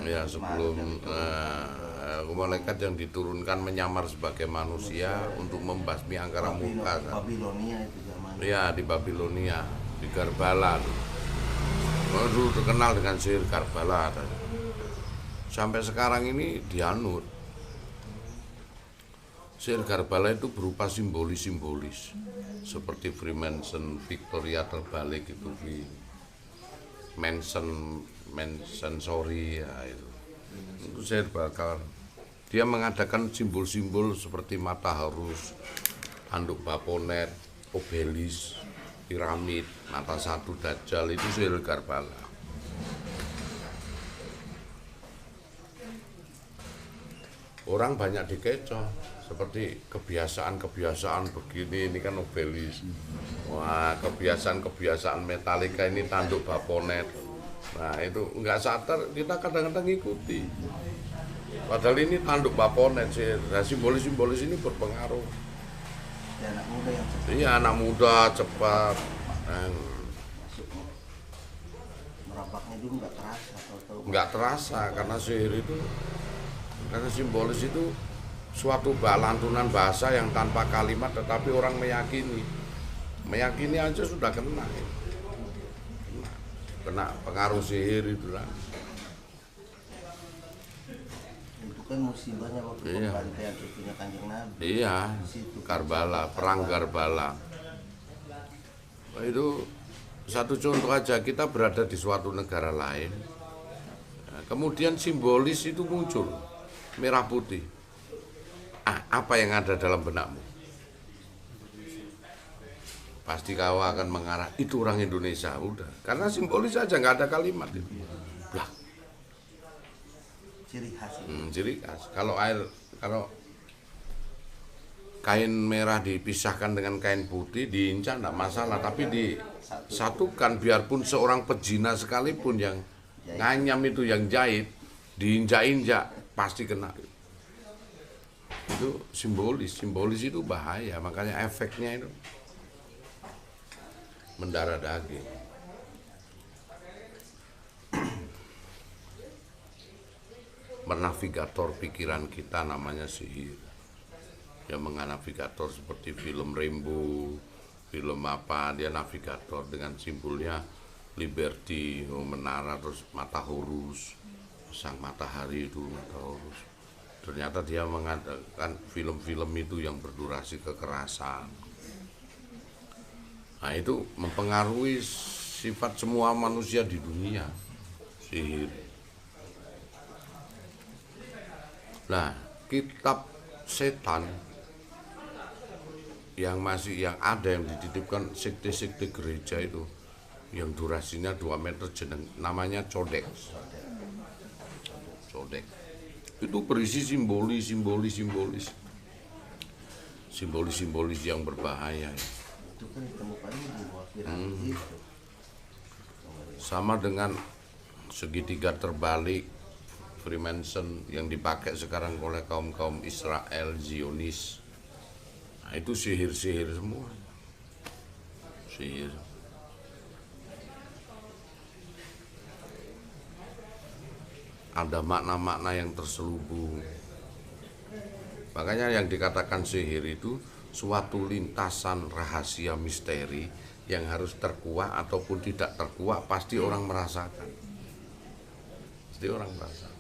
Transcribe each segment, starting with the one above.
Ya, sebelum malaikat yang diturunkan menyamar sebagai manusia untuk membasmi angkara murka kan. Babilonia itu zaman. Ya, di Babilonia, di Karbala. Dulu terkenal dengan sihir Karbala. Sampai sekarang ini dianut. Sihir Karbala itu berupa simbolis-simbolis seperti Freemason, Victoria terbalik itu di Manson sorry ya itu sihir bakal. Dia mengadakan simbol-simbol seperti matahorus, tanduk baponet, obelis, piramid, mata satu, dajjal, itu sihir Karbala. Orang banyak dikecoh seperti kebiasaan-kebiasaan begini, ini kan obelis. Wah, kebiasaan-kebiasaan Metallica ini tanduk baponet. Nah, itu nggak sadar kita kadang-kadang ngikuti. Padahal ini tanduk baponet sih. Nah, simbolis-simbolis ini berpengaruh. Ya, anak muda yang cepat Iya, anak muda cepat. masuk merabaknya dulu nggak terasa atau Nggak terasa karena sihir itu, karena simbolis itu suatu lantunan bahasa yang tanpa kalimat tetapi orang meyakini aja sudah kena pengaruh sihir itu lah. itu kan musibahnya waktu Iya. pembantaian cucunya Kanjeng Nabi. Iya, Di situ. Karbala, perang Karbala. Itu satu contoh aja, kita berada di suatu negara lain. Nah, kemudian simbolis itu muncul, merah putih. Apa yang ada dalam benakmu? Pasti kau akan mengarah, itu orang Indonesia, udah. Karena simbolis aja, nggak ada kalimat itu. Lah, Ciri khas itu. ciri khas. Kalau kain merah dipisahkan dengan kain putih diinjak enggak masalah, tapi disatukan biarpun seorang pejina sekalipun yang nganyam itu yang jahit diinjak-injak pasti kena. Itu simbolis itu bahaya, makanya efeknya itu mendarah daging. Menavigator pikiran kita namanya sihir. Yang mengavigator seperti film Rainbow, film apa, dia navigator dengan simbolnya Liberty, menara, terus mata Horus, sang matahari itu mata Horus. Ternyata dia mengadakan film-film itu yang berdurasi kekerasan. Nah, itu mempengaruhi sifat semua manusia di dunia, sihir. Nah, kitab setan yang ada yang dititipkan sekte-sekte gereja itu yang durasinya 2 meter namanya Codex. Itu berisi simbolis yang berbahaya. Itu kan ditemukannya di bawah piramid itu. Sama dengan segitiga terbalik Freemason yang dipakai sekarang oleh kaum Israel Zionis. Nah, itu sihir semua. Sihir. Ada makna-makna yang terselubung. Makanya yang dikatakan sihir itu suatu lintasan rahasia misteri yang harus terkuak ataupun tidak terkuak, pasti orang merasakan. Pasti orang merasakan.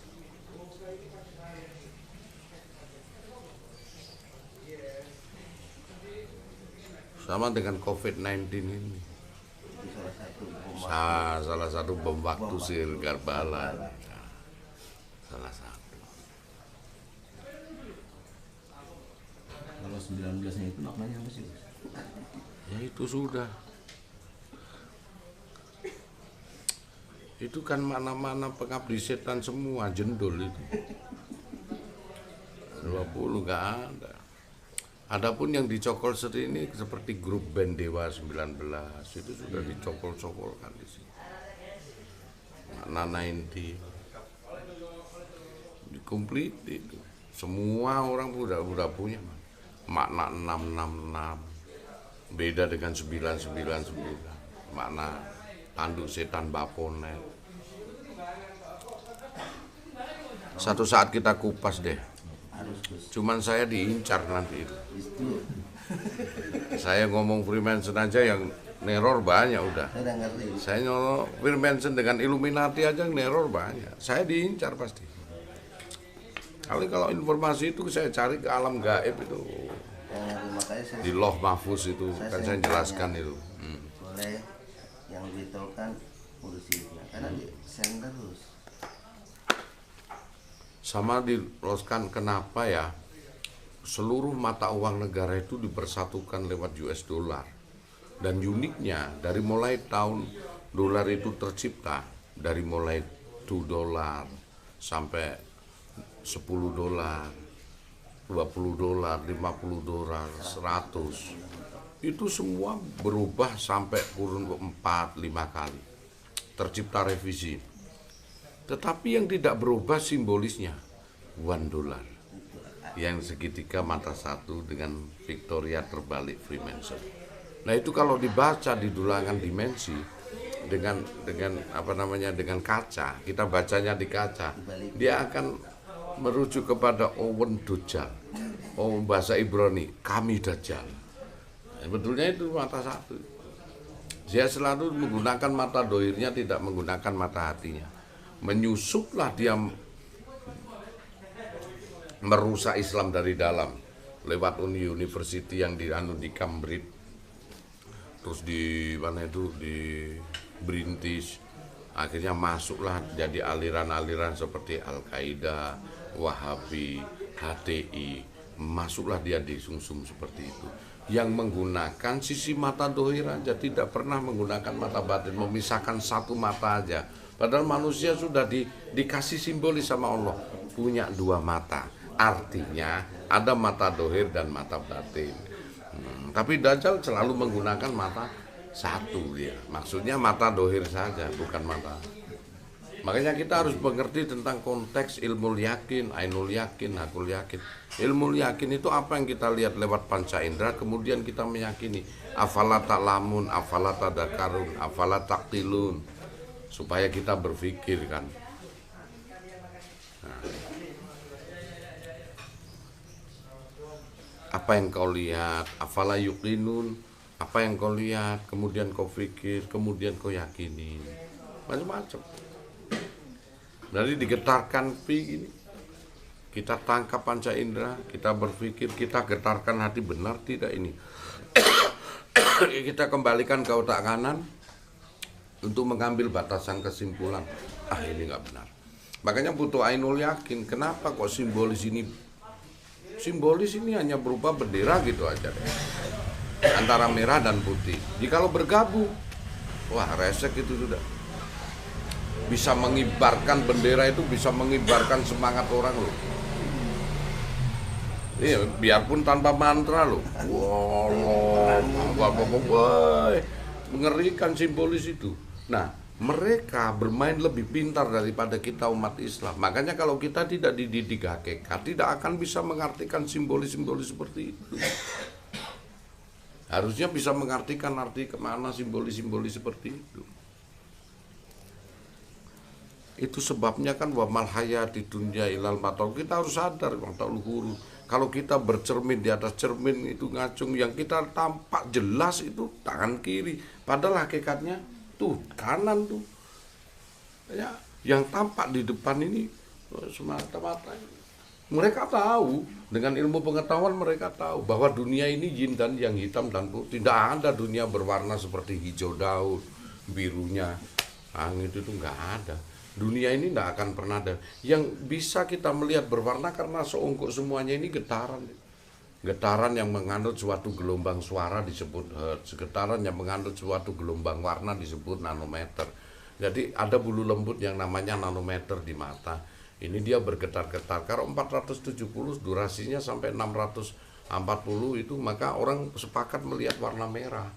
Sama dengan COVID-19 ini. Itu Salah satu bom waktu sihir Karbala. Salah satu. Kalau 19-nya itu maknanya apa sih? Ya itu sudah. Itu kan mana-mana pengabdi setan semua, jendol itu. 20 nggak ada. Adapun yang dicokol ini seperti grup band Dewa 19 itu sudah dicokol-cokolkan di sini. Makna 90 dikomplit itu. Semua orang udah punya makna 666. Beda dengan 999. Makna tanduk setan baponet. Satu saat kita kupas deh. Harus Gus. Cuman saya diincar nanti itu. Itu Saya ngomong Freemason aja yang neror banyak udah. saya udah ngerti. Saya nyolong Freemason dengan Illuminati aja neror banyak. Saya diincar pasti. Kalau informasi itu saya cari ke alam gaib itu. Yang ngerti makanya saya Di Loh Mahfuz itu Saya kan saya sering jelaskan tanya. itu. boleh yang lebih tahu kan urusin karena di send terus. Sama diloskan kenapa ya seluruh mata uang negara itu dipersatukan lewat US dollar. Dan uniknya dari mulai tahun dolar itu tercipta, dari mulai 2 dolar sampai 10 dolar, 20 dolar, 50 dolar, 100, itu semua berubah sampai kurun 4-5 kali tercipta revisi. Tetapi yang tidak berubah simbolisnya $1 yang segitiga mata satu dengan Victoria terbalik Freemason. Nah itu kalau dibaca di dulangan dimensi dengan dengan kaca, kita bacanya di kaca, dia akan merujuk kepada Owen Dujjal. Bahasa Ibrani, kami Dajjal. Sebetulnya itu mata satu. Dia selalu menggunakan mata dohirnya, tidak menggunakan mata hatinya. Menyusuplah dia merusak Islam dari dalam lewat university yang di Cambridge, terus di mana itu di British, akhirnya masuklah jadi aliran-aliran seperti Al-Qaeda, Wahabi, HTI, masuklah dia di sumsum seperti itu, yang menggunakan sisi mata dohir aja, tidak pernah menggunakan mata batin, memisahkan satu mata aja. Padahal manusia sudah dikasih simbolis sama Allah, punya 2 mata. Artinya ada mata dohir dan mata batin. Tapi Dajjal selalu menggunakan mata satu dia. Maksudnya mata dohir saja, bukan mata. Makanya kita harus mengerti tentang konteks ilmu yakin, ainul yakin, hakul yakin. Ilmu yakin itu apa yang kita lihat lewat panca indera, kemudian kita meyakini. Afala ta'lamun, afala tadakkarun, afala taqtilun. Supaya kita berpikir kan. Nah. Apa yang kau lihat, afala yuqinun, apa yang kau lihat, kemudian kau pikir, kemudian kau yakini, macam-macam. Jadi digetarkan gini, kita tangkap panca indera, kita berpikir, kita getarkan hati, benar tidak ini. Kita kembalikan ke otak kanan untuk mengambil batasan kesimpulan, ini nggak benar. Makanya butuh ainul yakin. Kenapa kok simbolis ini? Simbolis ini hanya berupa bendera gitu aja deh. Antara merah dan putih. Jikalau bergabung, wah resek itu sudah. Bisa mengibarkan bendera itu, bisa mengibarkan semangat orang loh. Iya, biarpun tanpa mantra loh. Mengerikan simbolis itu. Nah, mereka bermain lebih pintar daripada kita umat Islam. Makanya kalau kita tidak dididik hakikat, tidak akan bisa mengartikan simbolis-simbolis seperti itu. Harusnya bisa mengartikan arti kemana simbolis-simbolis seperti itu. Itu sebabnya kan wa mal hayati dunya ilal matau. Kita harus sadar luhur. Kalau kita bercermin di atas cermin itu ngacung, yang kita tampak jelas itu tangan kiri. Padahal hakikatnya tuh kanan tuh ya, yang tampak di depan ini semata-mata. Mereka tahu, dengan ilmu pengetahuan mereka tahu bahwa dunia ini yin dan yang, hitam dan putih. Tidak ada dunia berwarna seperti hijau daun, birunya langit, itu nggak ada. Dunia ini tidak akan pernah ada. Yang bisa kita melihat berwarna karena seungkuk semuanya ini getaran. Getaran yang mengandung suatu gelombang suara disebut hertz. Getaran yang mengandung suatu gelombang warna disebut nanometer. Jadi ada bulu lembut yang namanya nanometer di mata. Ini dia bergetar-getar. Kalau 470 durasinya sampai 640 itu, maka orang sepakat melihat warna merah.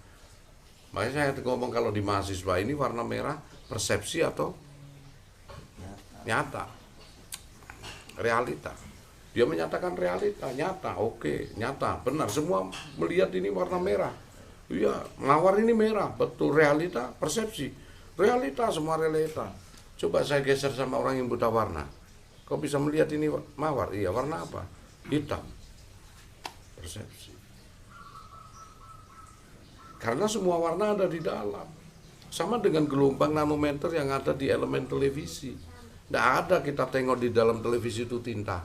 Makanya saya ngomong kalau di mahasiswa ini warna merah persepsi atau nyata, realita. Dia menyatakan realita, nyata, oke, nyata, benar. Semua melihat ini warna merah. Iya, mawar ini merah, betul. Realita, persepsi. Realita, semua realita. Coba saya geser sama orang yang buta warna. Kau bisa melihat ini mawar? Iya, warna apa? Hitam. Persepsi. Karena semua warna ada di dalam. Sama dengan gelombang nanometer yang ada di elemen televisi. Tidak ada kita tengok di dalam televisi itu tinta.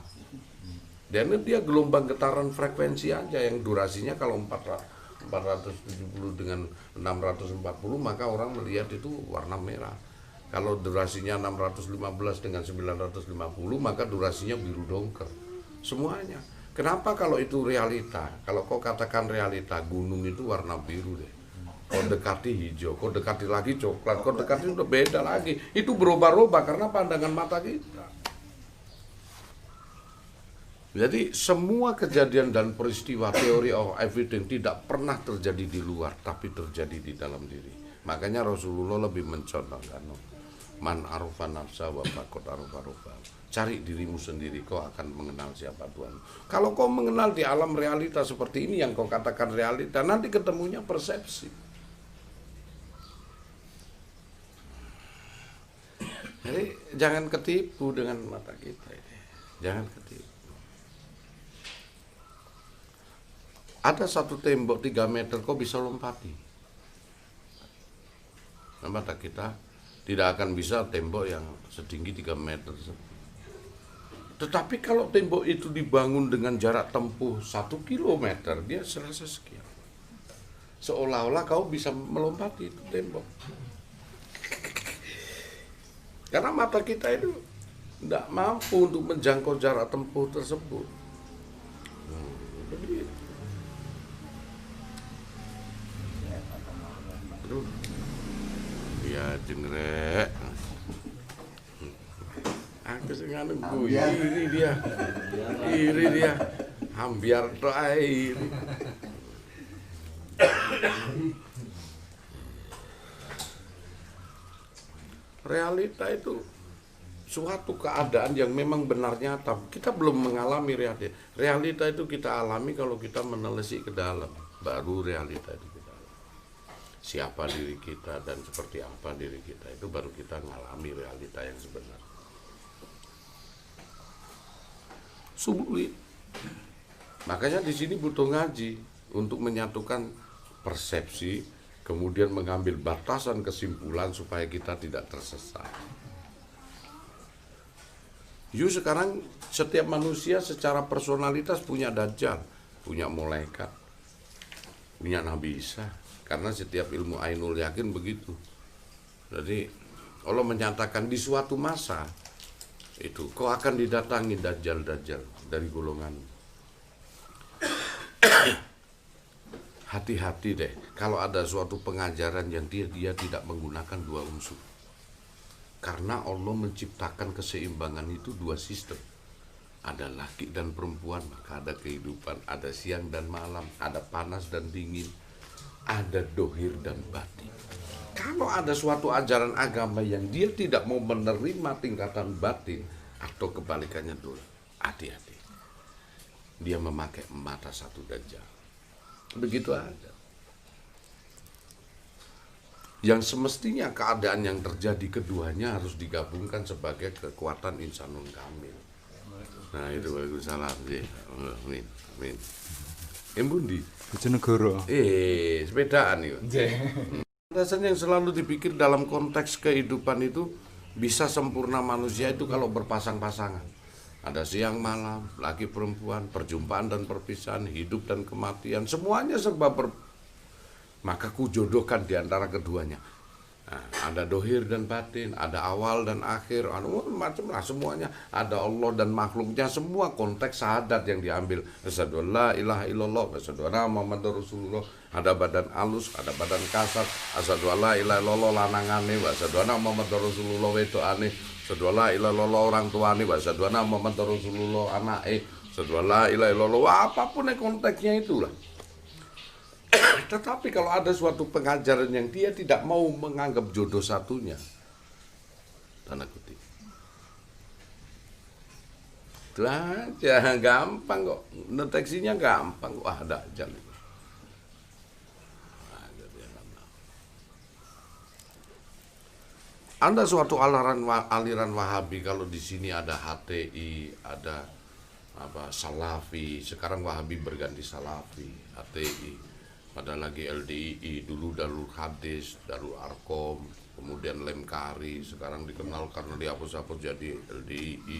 Dan dia gelombang getaran frekuensi aja yang durasinya kalau 470 dengan 640 maka orang melihat itu warna merah. Kalau durasinya 615 dengan 950 maka durasinya biru dongker. Semuanya. Kenapa kalau itu realita? Kalau kau katakan realita, gunung itu warna biru deh. Kau dekati hijau, kau dekati lagi coklat, kau dekati udah beda lagi. Itu berubah-ubah karena pandangan mata kita. Jadi semua kejadian dan peristiwa theory of everything tidak pernah terjadi di luar, tapi terjadi di dalam diri. Makanya Rasulullah lebih mencontohkan, man arufa nafsa wa faqad arufa rabbahu. Cari dirimu sendiri, kau akan mengenal siapa Tuhan. Kalau kau mengenal di alam realita seperti ini yang kau katakan realita, nanti ketemunya persepsi. Jadi jangan ketipu dengan mata kita ini. Jangan ketipu. Ada satu tembok 3 meter kau bisa lompati. Nah, mata kita tidak akan bisa tembok yang setinggi 3 meter. Tetapi kalau tembok itu dibangun dengan jarak tempuh 1 kilometer, dia serasa sekian. Seolah-olah kau bisa melompati itu tembok. Karena mata kita itu tidak mampu untuk menjangkau jarak tempuh tersebut. Begitu. Aduh. Ya jengrek. Aku sengaja iri dia, hambiar to air. Realita itu suatu keadaan yang memang benar nyata. Kita belum mengalami realita. Realita itu kita alami kalau kita menelisik ke dalam, baru realita itu kita alami. Siapa diri kita dan seperti apa diri kita itu baru kita mengalami realita yang sebenarnya. Sulit. Makanya di sini butuh ngaji untuk menyatukan persepsi, kemudian mengambil batasan kesimpulan supaya kita tidak tersesat. Sekarang setiap manusia secara personalitas punya dajjal, punya malaikat, punya Nabi Isa. Karena setiap ilmu ainul yakin begitu. Jadi Allah menyatakan di suatu masa itu kau akan didatangi dajjal-dajjal dari golongan. Hati-hati deh kalau ada suatu pengajaran yang dia tidak menggunakan 2 unsur. Karena Allah menciptakan keseimbangan itu 2 sistem. Ada laki dan perempuan, maka ada kehidupan, ada siang dan malam, ada panas dan dingin, ada dohir dan batin. Kalau ada suatu ajaran agama yang dia tidak mau menerima tingkatan batin atau kebalikannya dulu, hati-hati. Dia memakai mata satu dajjal. Begitu aja. Yang semestinya keadaan yang terjadi keduanya harus digabungkan sebagai kekuatan insanun kamil. Nah itu Waalaikumsalam sih. Amin. Amin. Embundi. Bojonegoro. Sepedaan itu. Dasarnya yang selalu dipikir dalam konteks kehidupan itu bisa sempurna manusia itu kalau berpasang-pasangan. Ada siang malam, laki perempuan, perjumpaan dan perpisahan, hidup dan kematian, semuanya serba maka kujodohkan di antara keduanya. Nah, ada dohir dan batin, ada awal dan akhir, macam lah semuanya. Ada Allah dan makhluknya, semua konteks syahadat yang diambil. Asyhadu an la ilaha illallah, asyhadu anna Muhammadar Rasulullah. Ada badan alus, ada badan kasar. Asyhadu an la ilaha illallah lanangane, asyhadu anna Muhammadar Rasulullah wedokane. Asyhadu an la ilaha illallah orang tuane, asyhadu anna Muhammadar Rasulullah anake. Asyhadu an la ilaha illallah, apapun konteksnya itulah. Tetapi kalau ada suatu pengajaran yang dia tidak mau menganggap jodoh satunya, tanda kutip, itu aja, gampang kok, deteksinya gampang kok, ada aja. Ada suatu aliran Wahabi, kalau di sini ada HTI, ada apa Salafi, sekarang Wahabi berganti Salafi, HTI, ada lagi LDII, dulu Darul Hadis, Darul Arkom, kemudian Lemkari, sekarang dikenal karena dihapus-hapus jadi LDII,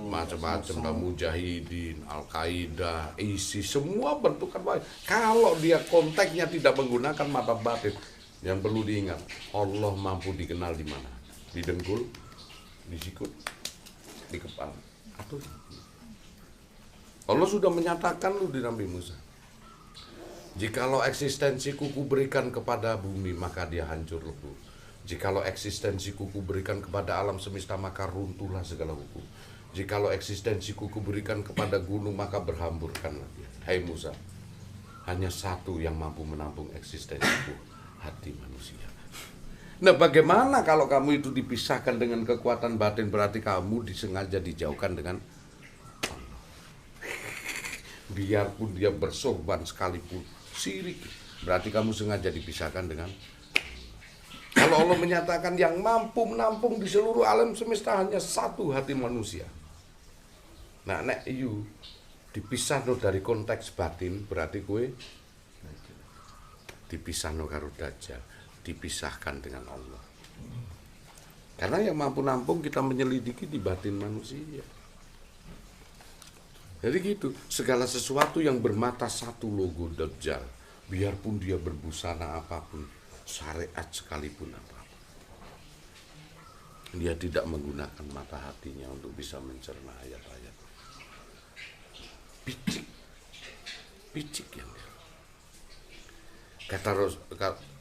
macam-macam, lah Mujahidin, Al-Qaeda, ISIS, semua bentukan Wahabi. Kalau dia konteksnya tidak menggunakan mata batin, yang perlu diingat, Allah mampu dikenal di mana? Di dengkul, di sikut, di kepala, atau Allah sudah menyatakan lu di Nabi Musa. Jikalau eksistensiku kuberikan kepada bumi, maka dia hancur lebur. Jikalau eksistensiku kuberikan kepada alam semesta, maka runtuhlah segala hukum. Jikalau eksistensiku kuberikan kepada gunung, maka berhamburkanlah dia. Hai Musa, hanya satu yang mampu menampung eksistensiku, hati manusia. Nah, bagaimana kalau kamu itu dipisahkan dengan kekuatan batin, berarti kamu disengaja dijauhkan dengan Allah. Biarpun dia bersorban sekalipun syirik, berarti kamu sengaja dipisahkan dengan. Kalau Allah menyatakan yang mampu menampung di seluruh alam semesta hanya satu hati manusia. Nah, nek you dipisah no dari konteks batin, berarti kue dipisah no karo Dajjal, dipisahkan dengan Allah. Karena yang mampu nampung kita menyelidiki di batin manusia. Jadi gitu, segala sesuatu yang bermata satu logo Dajjal, biarpun dia berbusana apapun, syariat sekalipun apapun, dia tidak menggunakan mata hatinya untuk bisa mencerna ayat-ayat. Picik yang dia.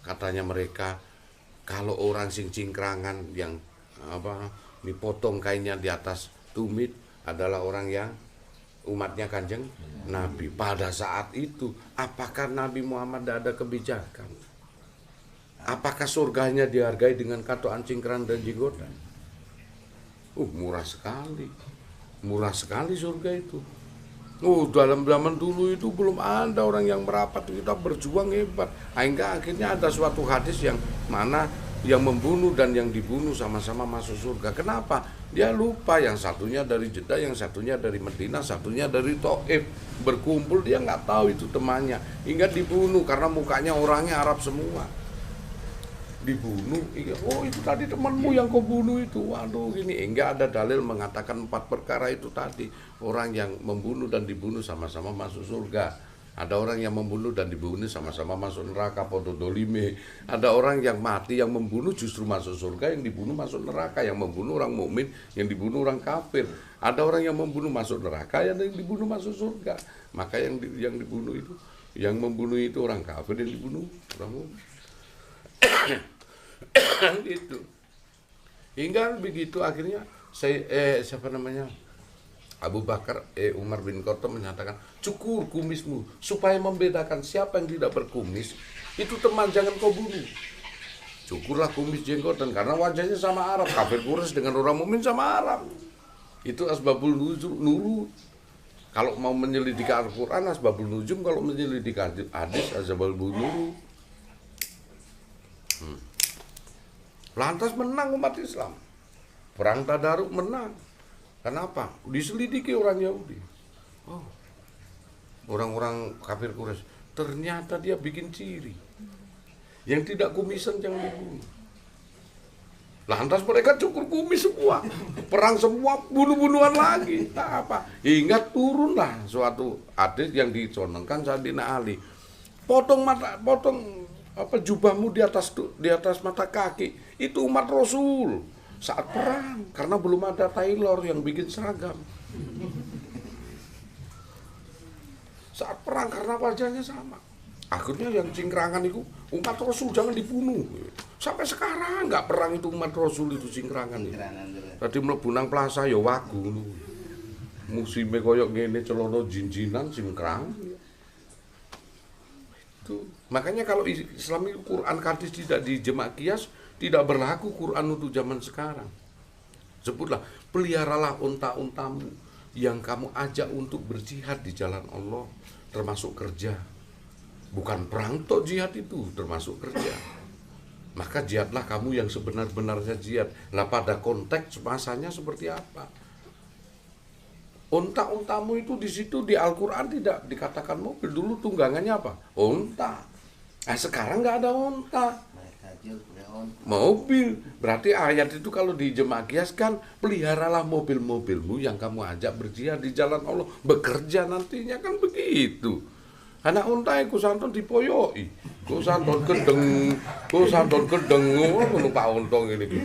Katanya mereka, kalau orang sing cingkrangan yang dipotong kainnya di atas tumit adalah orang yang umatnya Kanjeng Nabi. Pada saat itu, apakah Nabi Muhammad tidak ada kebijakan? Apakah surganya dihargai dengan katoan cingkrang dan jenggotan? Murah sekali. Murah sekali surga itu. Dalam zaman dulu itu belum ada orang yang merapat, kita berjuang hebat. Hingga akhirnya ada suatu hadis yang mana yang membunuh dan yang dibunuh sama-sama masuk surga. Kenapa? Dia lupa, yang satunya dari Jeddah, yang satunya dari Madinah, satunya dari Taif. Berkumpul, dia nggak tahu itu temannya. Hingga dibunuh karena mukanya orangnya Arab semua. Dibunuh, itu tadi temanmu yang kau bunuh itu. Waduh, gini, enggak ada dalil mengatakan 4 perkara itu tadi. Orang yang membunuh dan dibunuh sama-sama masuk surga. Ada orang yang membunuh dan dibunuh sama-sama masuk neraka, podo dolime. Ada orang yang mati, yang membunuh justru masuk surga, yang dibunuh masuk neraka. Yang membunuh orang mukmin, yang dibunuh orang kafir. Ada orang yang membunuh masuk neraka, yang dibunuh masuk surga. Maka yang dibunuh itu, yang membunuh itu orang kafir, yang dibunuh orang mukmin. Gitu. Hingga begitu akhirnya Abu Bakar Umar bin Khattab menyatakan, cukur kumismu supaya membedakan siapa yang tidak berkumis, itu teman, jangan kau bunuh. Cukurlah kumis jenggotan, karena wajahnya sama Arab. Kafir Quraisy dengan orang mukmin sama Arab. Itu asbabul nurut. Kalau mau menyelidiki Al-Quran, asbabul nujum. Kalau menyelidiki hadis, asbabul nurut. Lantas menang umat Islam. Perang Tadaruk menang. Kenapa? Diselidiki orang Yahudi. Orang-orang kafir Quraisy, ternyata dia bikin ciri. Yang tidak kumisan yang dibunuh. Lantas mereka cukur kumis semua. Perang semua, bunuh-bunuhan lagi. Tak apa. Hingga turunlah suatu hadis yang dicontohkan Sayyidina Ali. Potong jubahmu di atas mata kaki. Itu umat Rasul saat perang, karena belum ada tailor yang bikin seragam. Saat perang karena wajahnya sama. Akhirnya yang cingkrangan itu umat Rasul jangan dibunuh. Sampai sekarang nggak perang itu umat Rasul itu cingkrangan. Tadi mlebu nang plaza ya wagu. Musime koyok ngene celana jinjinan cingkrang. Itu. Makanya kalau Islam itu Quran hadis tidak dijemak kias, tidak berlaku Quran untuk zaman sekarang. Sebutlah, peliharalah unta-untamu yang kamu ajak untuk berjihad di jalan Allah, termasuk kerja. Bukan perang toh jihad itu, termasuk kerja. maka jihadlah kamu yang sebenar-benarnya jihad. Nah, pada konteks masanya seperti apa? Unta-untamu itu di situ di Al-Quran tidak dikatakan mobil. Dulu tunggangannya apa? Unta. Nah, sekarang nggak ada unta. Mereka aja punya unta. Mobil. Berarti ayat itu kalau dijemakiaskan, peliharalah mobil-mobilmu yang kamu ajak berjihad di jalan Allah. Bekerja nantinya, kan begitu. Anak unta ku santun dipoyoi. Ku santun gedeng, numpak unta ngene iki.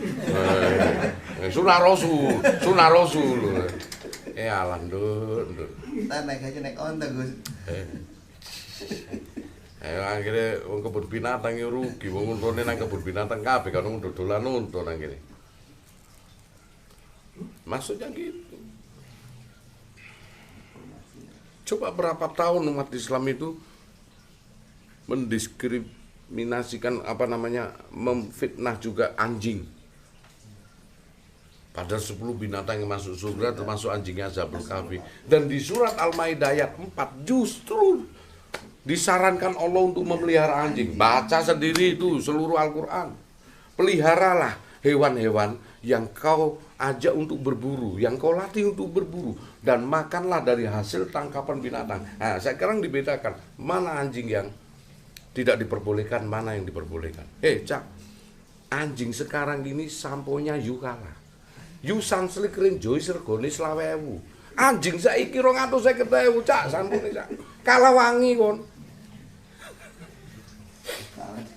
Sunah Rasul. Alah nduk. Kita naik aja naik onta Gus. Akhirnya wong kebun binatang ya rugi, wong untune nang kebun binatang kabeh kan wong dodolan unta nang kene. Maksudnya gitu. Coba berapa tahun umat Islam itu mendiskriminasikan memfitnah juga anjing. Padahal 10 binatang yang masuk surga termasuk anjingnya Zabul Kahfi. Dan di surat Al-Maidah ayat 4 justru disarankan Allah untuk memelihara anjing. Baca sendiri itu seluruh Al-Quran. Peliharalah hewan-hewan yang kau ajak untuk berburu, yang kau latih untuk berburu, dan makanlah dari hasil tangkapan binatang. Nah, sekarang dibedakan mana anjing yang tidak diperbolehkan, mana yang diperbolehkan. Cak, anjing sekarang ini samponya Yukala. Yusan Slikrin Joy sergone 20.000. Anjing saiki 250.000, Cak, sampune Cak. Kalah wangi kon.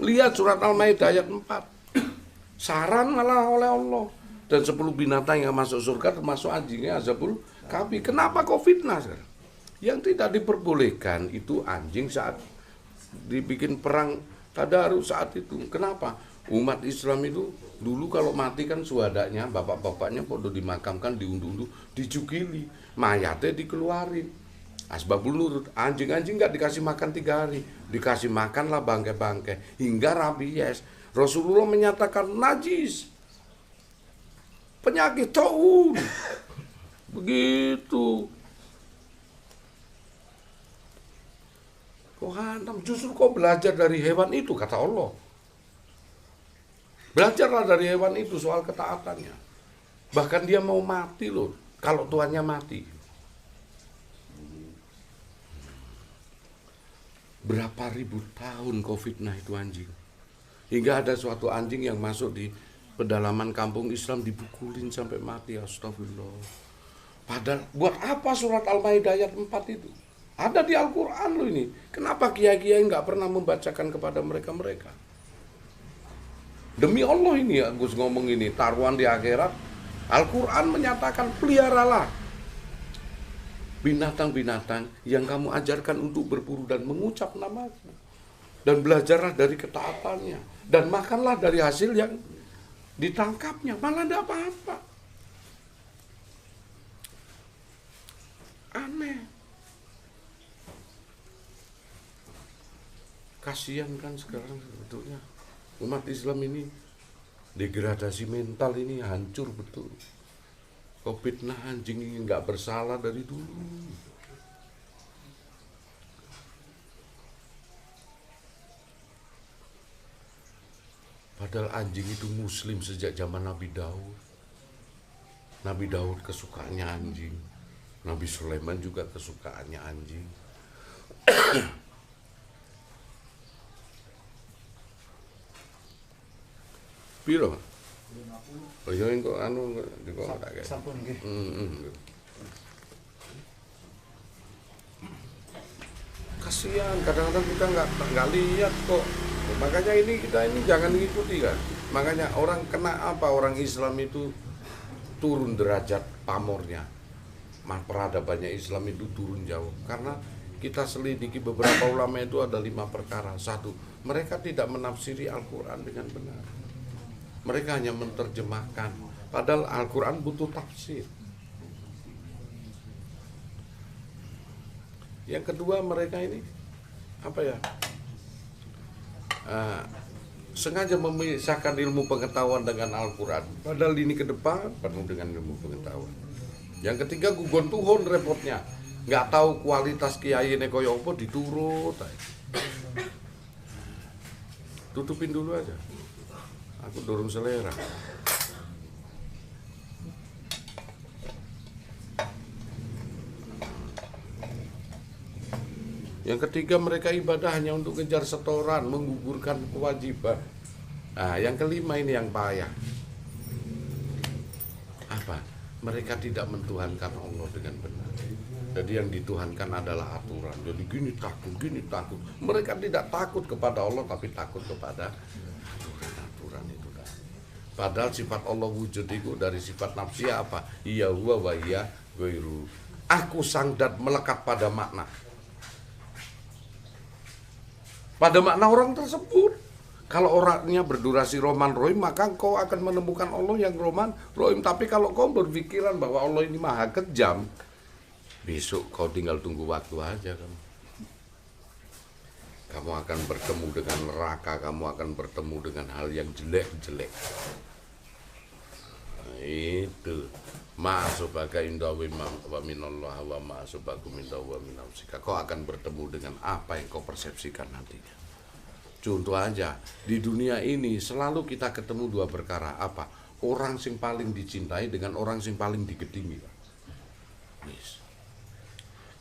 Lihat surat Al-Maidah ayat 4. Saran malah oleh Allah. Dan 10 binatang yang masuk surga termasuk anjingnya Zabul Kahfi. Kenapa kok fitnah sekarang? Yang tidak diperbolehkan itu anjing saat dibikin perang Tadarus saat itu. Kenapa? Umat Islam itu dulu kalau mati kan suhadanya, bapak-bapaknya pada dimakamkan, diunduh-unduh, dijugili, mayatnya dikeluarin. Asbabul nurut, anjing-anjing nggak dikasih makan 3 hari, dikasih makanlah bangkai-bangkai hingga rabies. Rasulullah menyatakan najis, penyakit taun, begitu. Kok hantam? Justru kau belajar dari hewan itu, kata Allah. Belajarlah dari hewan itu soal ketaatannya. Bahkan dia mau mati loh, kalau tuannya mati. Berapa ribu tahun kau fitnah itu anjing. Hingga ada suatu anjing yang masuk di pedalaman kampung Islam dipukulin sampai mati. Astagfirullah. Padahal buat apa surat Al-Maidah ayat 4 itu? Ada di Al-Quran loh ini. Kenapa kiai-kiai nggak pernah membacakan kepada mereka-mereka? Demi Allah ini Agus ngomong ini, taruhan di akhirat. Al-Quran menyatakan peliharalah binatang-binatang yang kamu ajarkan untuk berburu dan mengucap namaku. Dan belajarlah dari ketaatannya. Dan makanlah dari hasil yang ditangkapnya. Malah tidak apa-apa. Aneh. Kasihan kan sekarang sebetulnya. Umat Islam ini degradasi mental ini hancur betul. Kau fitnah anjing ini nggak bersalah dari dulu. Padahal anjing itu muslim sejak zaman Nabi Daud. Nabi Daud kesukaannya anjing. Nabi Sulaiman juga kesukaannya anjing. Piro? Oh iya kok anu kok tak kayak. Sampun nggih. Kasihan, kadang-kadang kita nggak lihat kok. Makanya kita ini jangan ngikuti kan. Makanya orang kena apa? Orang Islam itu turun derajat pamornya. Peradabannya Islam itu turun jauh. Karena kita selidiki beberapa ulama itu ada 5 perkara. 1, mereka tidak menafsiri Al-Quran dengan benar. Mereka hanya menerjemahkan. Padahal Al-Quran butuh tafsir. Yang kedua, mereka ini apa ya? Sengaja memisahkan ilmu pengetahuan dengan Al-Quran. Padahal ini ke depan penuh dengan ilmu pengetahuan. Yang ketiga, gugon tuhon repotnya. Nggak tahu kualitas kiai ini koyo apa diturut. Tutupin dulu aja. Aku durung selera. Yang ketiga, mereka ibadah hanya untuk kejar setoran, menggugurkan kewajiban. Nah, yang kelima ini yang payah. Apa? Mereka tidak mentuhankan Allah dengan benar. Jadi yang dituhankan adalah aturan. Jadi gini takut. Mereka tidak takut kepada Allah, tapi takut kepada aturan itu. Padahal sifat Allah wujud itu dari sifat nafsiyah apa? Iya huwa wa iya ghairu. Aku sang dat melekat pada makna. Pada makna orang tersebut. Kalau orangnya berdurasi Roman Rohim, maka kau akan menemukan Allah yang Roman Rohim. Tapi kalau kau berpikiran bahwa Allah ini maha kejam, besok kau tinggal tunggu waktu aja kamu. Kamu akan bertemu dengan neraka, kamu akan bertemu dengan hal yang jelek-jelek. Nah, itu ma'asubaka inda wa minallah wa ma'asubakum inda wa minamsika. Kau akan bertemu dengan apa yang kau persepsikan nantinya. Contoh aja, di dunia ini selalu kita ketemu dua perkara. Apa? Orang yang paling dicintai dengan orang yang paling digedingi. Yes.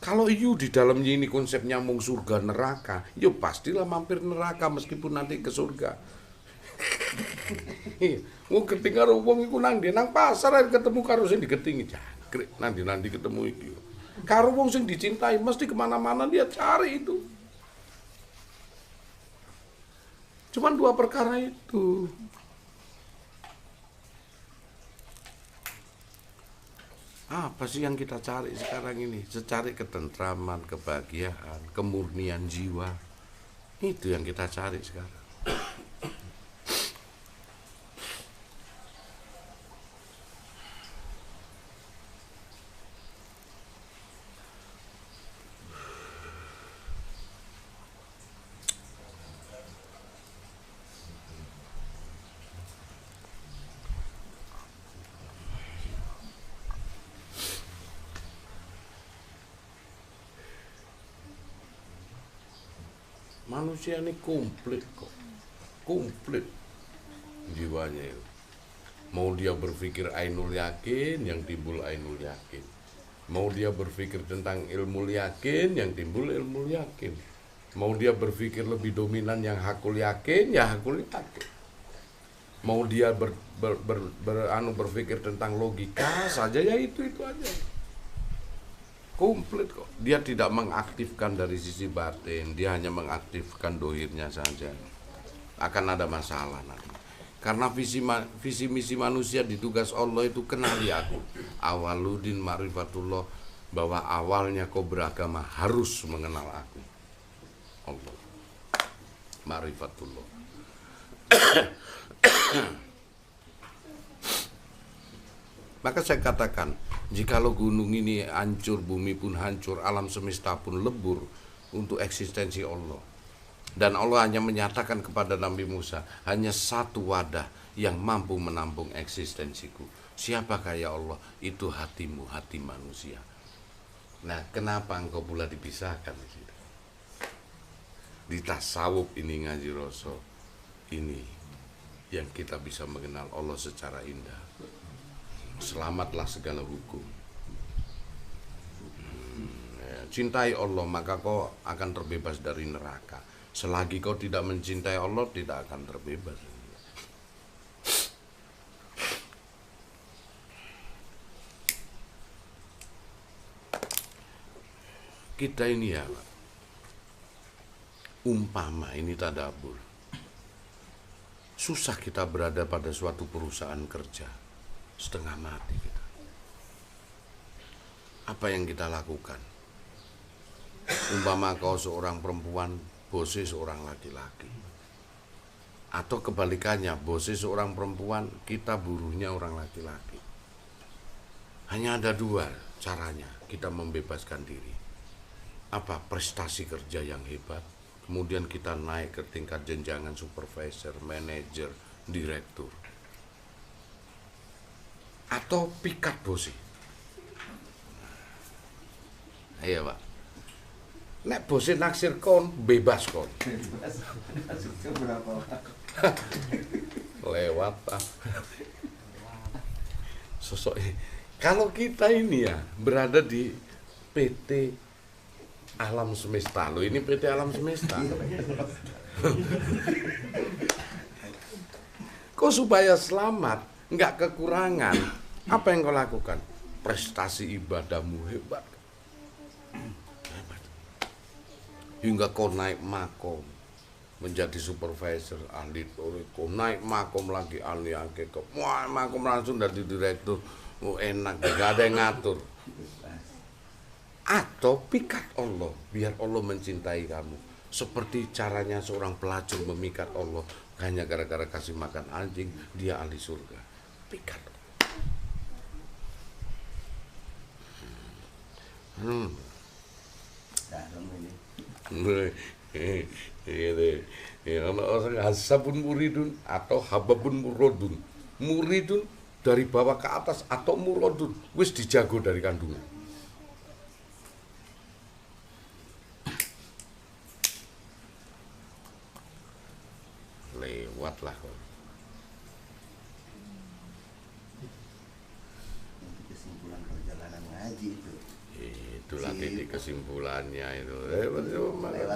Kalau you di dalamnya ini konsepnya mung surga neraka, yo pastilah mampir neraka meskipun nanti ke surga. Mau ketinggal wong iku nang ndi nang pasar ketemu karo sing digetingi jangkrik nanti ketemu iki. Karo wong sing dicintai mesti kemana-mana dia cari itu. Cuman dua perkara itu. Apa sih yang kita cari sekarang ini? Secari ketentraman, kebahagiaan, kemurnian jiwa. Itu yang kita cari sekarang. Manusia ini komplit kok, komplit jiwanya itu. Mau dia berpikir ainul yakin, yang timbul ainul yakin. Mau dia berpikir tentang ilmu yakin, yang timbul ilmu yakin. Mau dia berpikir lebih dominan yang hakul yakin, ya hakul yakin. Mau dia berpikir tentang logika saja, ya itu aja. Komplit kok. Dia tidak mengaktifkan dari sisi batin, dia hanya mengaktifkan dohirnya saja. Akan ada masalah nanti. Karena visi misi manusia ditugas Allah itu kenali aku. Awaludin ma'rifatullah, bahwa awalnya kau beragama harus mengenal aku. Allah. Ma'rifatullah. Maka saya katakan, jikalau gunung ini hancur, bumi pun hancur, alam semesta pun lebur untuk eksistensi Allah. Dan Allah hanya menyatakan kepada Nabi Musa, hanya satu wadah yang mampu menampung eksistensiku. Siapakah ya Allah? Itu hatimu, hati manusia. Nah, kenapa engkau pula dipisahkan di situ? Di tasawuf ini ngaji Rasul, ini yang kita bisa mengenal Allah secara indah. Selamatlah segala hukum. Cintai Allah, maka kau akan terbebas dari neraka. Selagi kau tidak mencintai Allah, tidak akan terbebas. Kita ini ya, umpama ini tadabbur. Susah kita berada pada suatu perusahaan kerja. Setengah mati kita. Apa yang kita lakukan? Umpama kau seorang perempuan, bosnya seorang laki-laki. Atau kebalikannya, bosnya seorang perempuan, kita buruhnya orang laki-laki. Hanya ada dua caranya kita membebaskan diri. Apa? Prestasi kerja yang hebat. Kemudian kita naik ke tingkat jenjangan supervisor, manajer, direktur. Atau pikat bosi. Iya Pak. Nek bosi naksir kon, bebas kon. lewat ah. Sosok kalau kita ini ya berada di PT Alam Semesta, lo ini PT Alam Semesta. Kau supaya selamat, nggak kekurangan, apa yang kau lakukan? Prestasi ibadahmu hebat. Hingga kau naik makom menjadi supervisor, ahli toriko, naik makom lagi ahli hakikat, wah makom langsung dari direktur, enak, gak ada yang ngatur. Atau pikat Allah, biar Allah mencintai kamu, seperti caranya seorang pelacur memikat Allah, hanya gara-gara kasih makan anjing dia ahli surga. Pikat. Dalam ini. Orang hasabun muridun atau hababun murodun. Muridun dari bawah ke atas atau murodun wis dijago dari kandungan. Lewatlah kok. Itu kesimpulan perjalanan ngaji itu. Itulah titik kesimpulannya itu. Lewat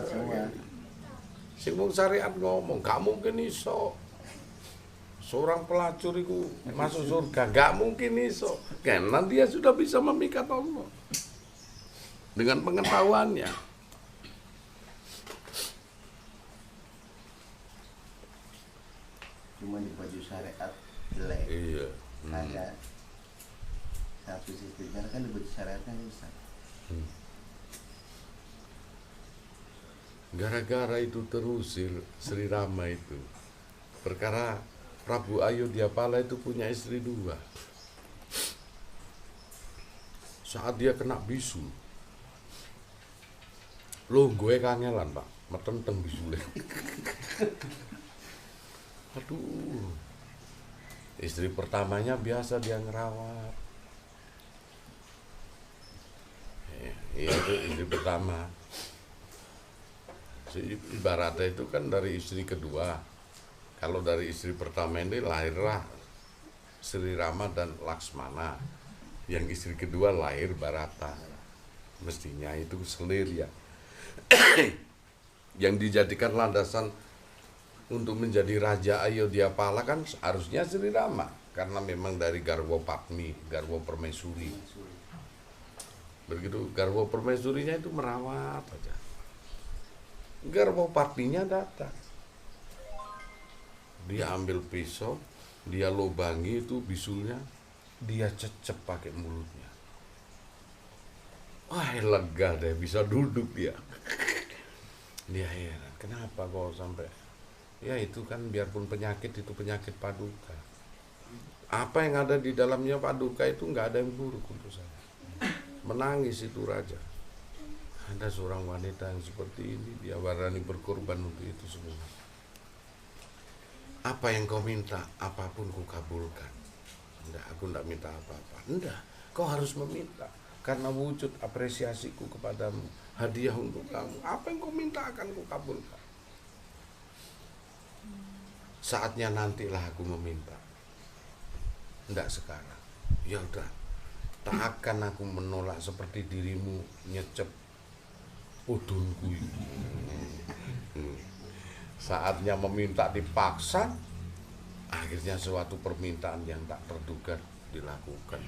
semua. Sing wong syariat ngomong, gak mungkin iso. Seorang pelacur itu masuk surga, gak mungkin iso. Karena dia sudah bisa memikat Allah dengan pengetahuannya. Cuma di baju syariat jelek. Iya. Ada satu sistemnya kan di baju syariatnya bisa. Gara-gara itu terusir Sri Rama itu. Perkara Prabu Ayodhyapala itu punya istri 2. Saat dia kena bisu, loh gue kangelan pak, metenteng bisule. Aduh, istri pertamanya biasa dia ngerawat. Iya itu istri pertama. Ibaratnya itu kan dari istri kedua. Kalau dari istri pertama ini lahirlah Sri Rama dan Laksmana. Yang istri kedua lahir Barata. Mestinya itu selir ya. Yang dijadikan landasan untuk menjadi Raja Ayodhyapala kan harusnya Sri Rama. Karena memang dari Garwo Padmi, Garwo Permaisuri. Begitu Garwo Permaisurinya itu merawat aja. Garwo Padminya datang. Dia ambil pisau, dia lubangi itu bisunya, dia cecep pakai mulutnya. Wah lega deh, bisa duduk dia. Dia heran, kenapa kok sampai? Ya itu kan biarpun penyakit itu penyakit paduka. Apa yang ada di dalamnya paduka itu nggak ada yang buruk untuk saya. Menangis itu raja. Ada seorang wanita yang seperti ini, dia berani berkorban untuk itu semua. Apa yang kau minta, apapun ku kabulkan. Enggak, aku enggak minta apa-apa. Enggak, kau harus meminta. Karena wujud apresiasiku kepadamu, hadiah untuk kamu. Apa yang kau minta akan ku kabulkan. Saatnya nantilah aku meminta. Enggak sekarang. Ya udah, tak akan aku menolak seperti dirimu nyecep udunku. Saatnya meminta dipaksa, akhirnya suatu permintaan yang tak terduga dilakukan.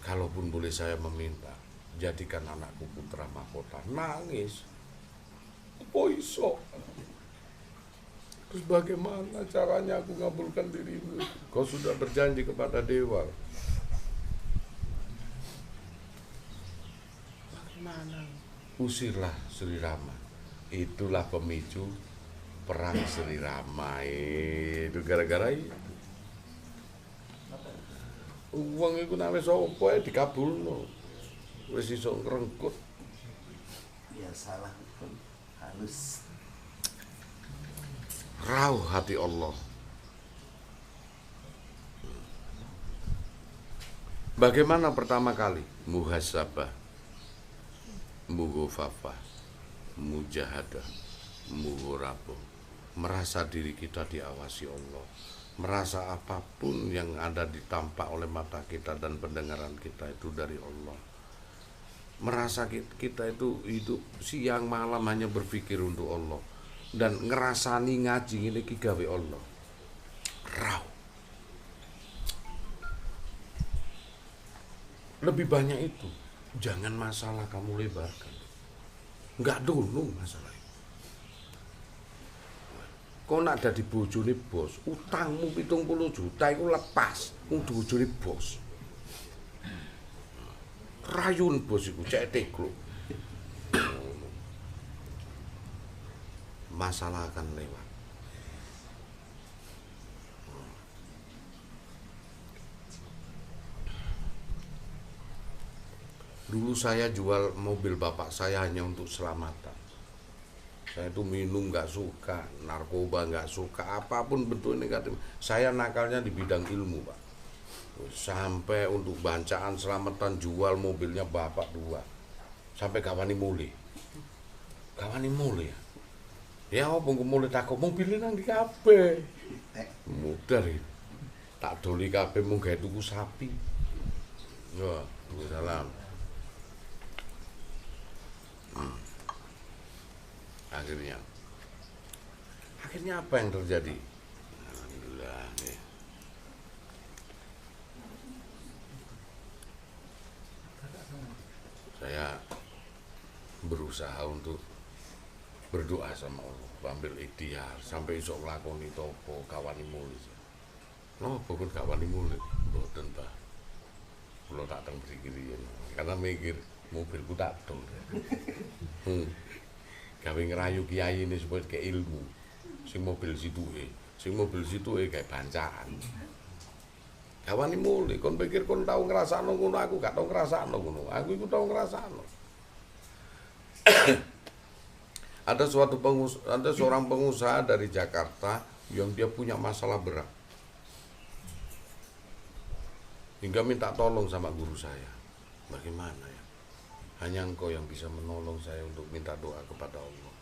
Kalaupun boleh saya meminta, jadikan anakku putra mahkota. Nangis. Poiso. Terus bagaimana caranya aku ngabulkan dirimu? Kau sudah berjanji kepada dewa. Bagaimana? Usirlah Sri Rama. Itulah pemicu perang Sri Rama. Itu gara-gara itu. Uang itu namanya sopo ya dikabulno. Wis iso ngrengkut. Ya salah halus. Rauh hati Allah. Bagaimana pertama kali? Muhasabah, mughafafah, mujahadah, mughorabah, merasa diri kita diawasi Allah, merasa apapun yang ada ditampak oleh mata kita dan pendengaran kita itu dari Allah, merasa kita itu hidup siang malam hanya berpikir untuk Allah, dan ngerasani ngaji ini gawe Allah raw. Lebih banyak itu, jangan masalah kamu lebarkan, nggak dulu masalah. Kau nak dadi bojone bos, utangmu 70 juta itu lepas untuk bojone bos. Rayun bos iku cek tekluk. Masalah akan lewat. Dulu saya jual mobil bapak saya hanya untuk selamatan. Saya itu minum nggak suka, narkoba nggak suka, apapun bentuk negatif. Saya nakalnya di bidang ilmu, Pak. Sampai untuk bacaan selamatan jual mobilnya bapak 2. Sampai kawani mulai. Kawani mulai ya. Ya apa mulai takut mobilnya nang di kabeh. Mudah itu. Tak doli kabeh mung gawe tuku sapi. Ya, salam. Akhirnya apa yang terjadi? Alhamdulillah nih. Saya berusaha untuk berdoa sama Allah, ambil ikhtiar sampai esok nglakoni topo kawani mulih. Napa pun kawani mulih mboten Pak. Kula tak teng mriki karena mikir mobilku tak dol. Gawe ngerayu kiai ini supaya kayak ilmu. Sing mobil situe kayak bancaan. Kawani mulih kon pikir kon tau ngrasakno ngono, aku gak tau ngrasakno ngono. Aku iku tau ngrasakno. Ada seorang pengusaha dari Jakarta yang dia punya masalah berat. Hingga minta tolong sama guru saya. Bagaimana ya? Hanya engkau yang bisa menolong saya untuk minta doa kepada Allah.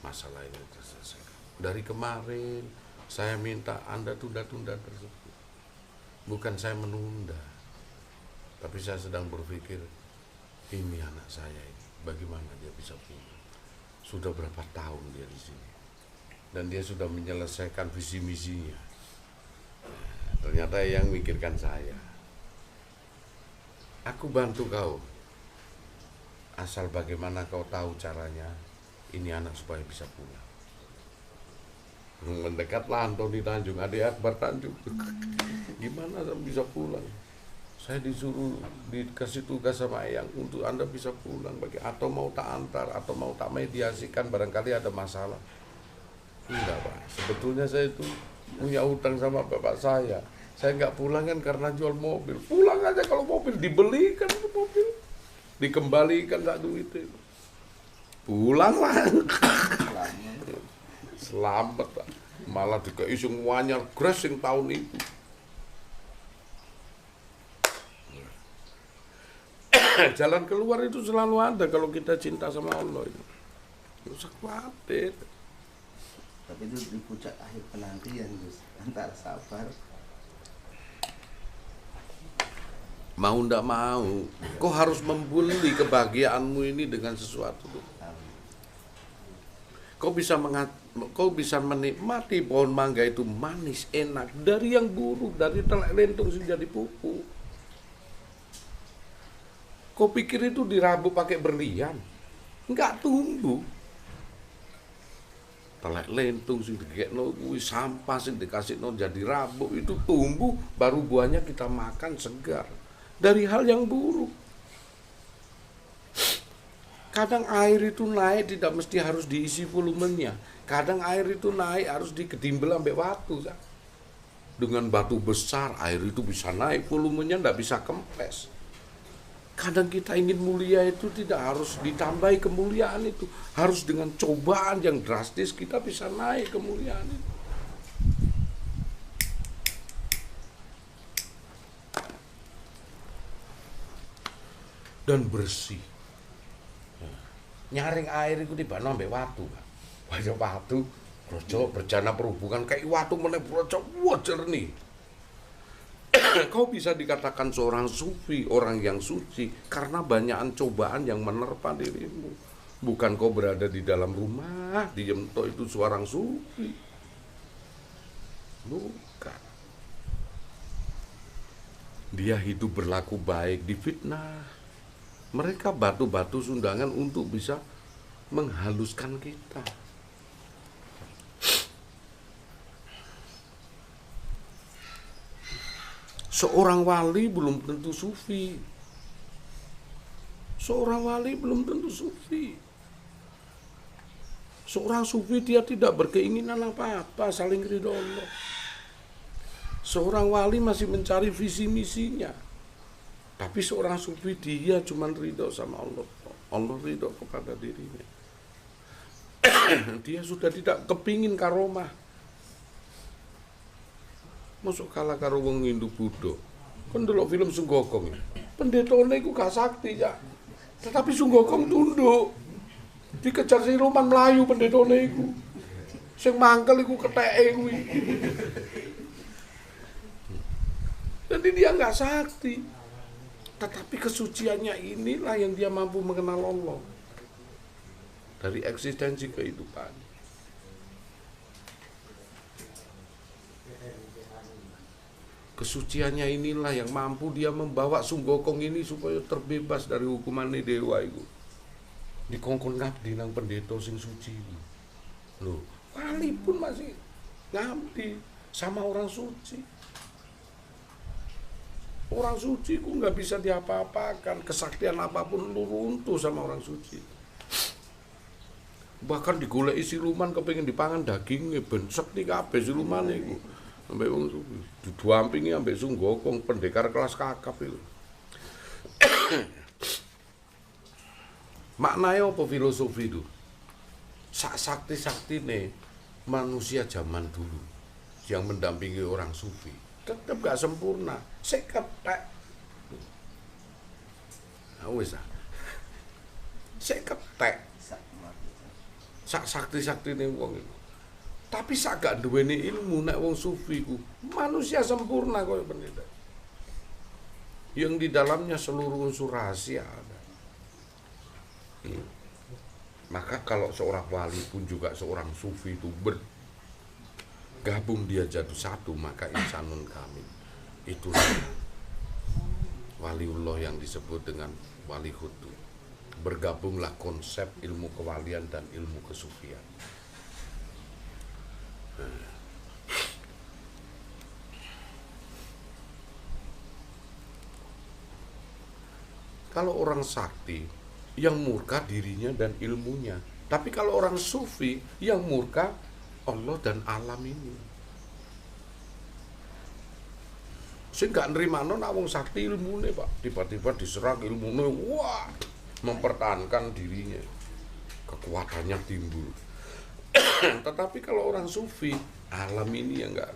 Masalah ini terselesaikan. Dari kemarin saya minta Anda tunda-tunda tersebut. Bukan saya menunda. Tapi saya sedang berpikir, ini anak saya ini, bagaimana dia bisa pulang? Sudah berapa tahun dia di sini. Dan dia sudah menyelesaikan visi misinya. Ternyata yang mikirkan saya. Aku bantu kau. Asal bagaimana kau tahu caranya, ini anak supaya bisa pulang. Mendekatlah Antoni Tanjung, Ade Akbar Tanjung. Gimana bisa pulang? Saya dikasih tugas sama Eyang untuk Anda bisa pulang. Atau mau tak antar, atau mau tak mediasikan, barangkali ada masalah. Enggak Pak, sebetulnya saya itu punya utang sama bapak saya. Saya nggak pulang kan karena jual mobil. Pulang aja kalau mobil dibelikan itu mobil. Dikembalikan tak duit itu. Pulang lah. Selamat Pak. Malah dikasih semuanya grasing tahun itu. Jalan keluar itu selalu ada kalau kita cinta sama Allah itu. Nggak usah khawatir. Tapi itu di puncak akhir penantian Gus, antara sabar. Mau ndak mau, kau harus membuli kebahagiaanmu ini dengan sesuatu. Kau bisa menikmati pohon mangga itu manis, enak dari yang buruk, dari telek lentung jadi pupuk. Kau pikir itu dirabuk pakai berlian? Enggak tumbuh. Telek lentung sing digekno kuwi sampah sing dikasihno jadi rabuk itu tumbuh, baru buahnya kita makan segar. Dari hal yang buruk. Kadang air itu naik tidak mesti harus diisi volumenya. Kadang air itu naik harus dikedimbel sampai batu. Dengan batu besar air itu bisa naik, volumenya tidak bisa kempes. Kadang kita ingin mulia itu tidak harus ditambahi kemuliaan itu. Harus dengan cobaan yang drastis kita bisa naik kemuliaan itu. Dan bersih. Nyaring air itu tiba ambek watu. Banyak watu, Brojo berjana perhubungan kayak watu meneh brojo wah jernih. Kau bisa dikatakan seorang sufi, orang yang suci karena banyakan cobaan yang menerpa dirimu. Bukan kau berada di dalam rumah, diem toh itu seorang sufi. Bukan. Dia hidup berlaku baik di fitnah. Mereka batu-batu sundangan untuk bisa menghaluskan kita. Seorang wali belum tentu sufi. Seorang wali belum tentu sufi. Seorang sufi dia tidak berkeinginan apa-apa, saling ridho Allah. Seorang wali masih mencari visi misinya. Tapi seorang sufi dia cuma ridho sama Allah. Allah ridho kepada dirinya. Dia sudah tidak kepingin karomah. Masuk kalah karo wong Hindu Buddha. Kan delok film Sunggokong. Pendetone iku gak sakti ya. Tetapi Sunggokong tunduk. Dikejar siluman melayu pendetone iku. Sing mangkel iku keteke kuwi. Jadi dia nggak sakti. Tetapi kesuciannya inilah yang dia mampu mengenal Allah. Dari eksistensi kehidupan. Kesuciannya inilah yang mampu dia membawa Sunggokong ini supaya terbebas dari hukuman dewa itu. Dikongkon ngabdi nang pendeta sing suci. Loh, wali pun masih ngabdi sama orang suci. Orang suci ku nggak bisa diapa-apakan, kesaktian apapun lu runtuh sama orang suci. Bahkan digoleki siluman kepengin dipangan dagingnya ben sekti kabeh silumane iku. Ambek wong sufi didampingi ambek Sunggokong pendekar kelas kakap itu. Maknanya apa filosofi itu? Sak sakti-saktine manusia zaman dulu yang mendampingi orang sufi tetap gak sempurna, seketek. Nah, wis ah. Seketek. Sak sakti-saktine wong itu. Tapi sak gak duweni ilmu nek wong sufi ku manusia sempurna koyo pendeta. Yang di dalamnya seluruh unsur rahasia ada. Maka kalau seorang wali pun juga seorang sufi itu bergabung dia jadi satu, maka insanun kamil. Itulah waliullah yang disebut dengan wali khudu. Bergabunglah konsep ilmu kewalian dan ilmu kesufian. Kalau orang sakti yang murka dirinya dan ilmunya, tapi kalau orang sufi yang murka Allah dan alam ini. Sing gak nrimano nek wong sakti ilmune, Pak, tiba-tiba diserang ilmune, wah, mempertahankan dirinya. Kekuatannya timbul. Tetapi kalau orang sufi, alam ini ya enggak.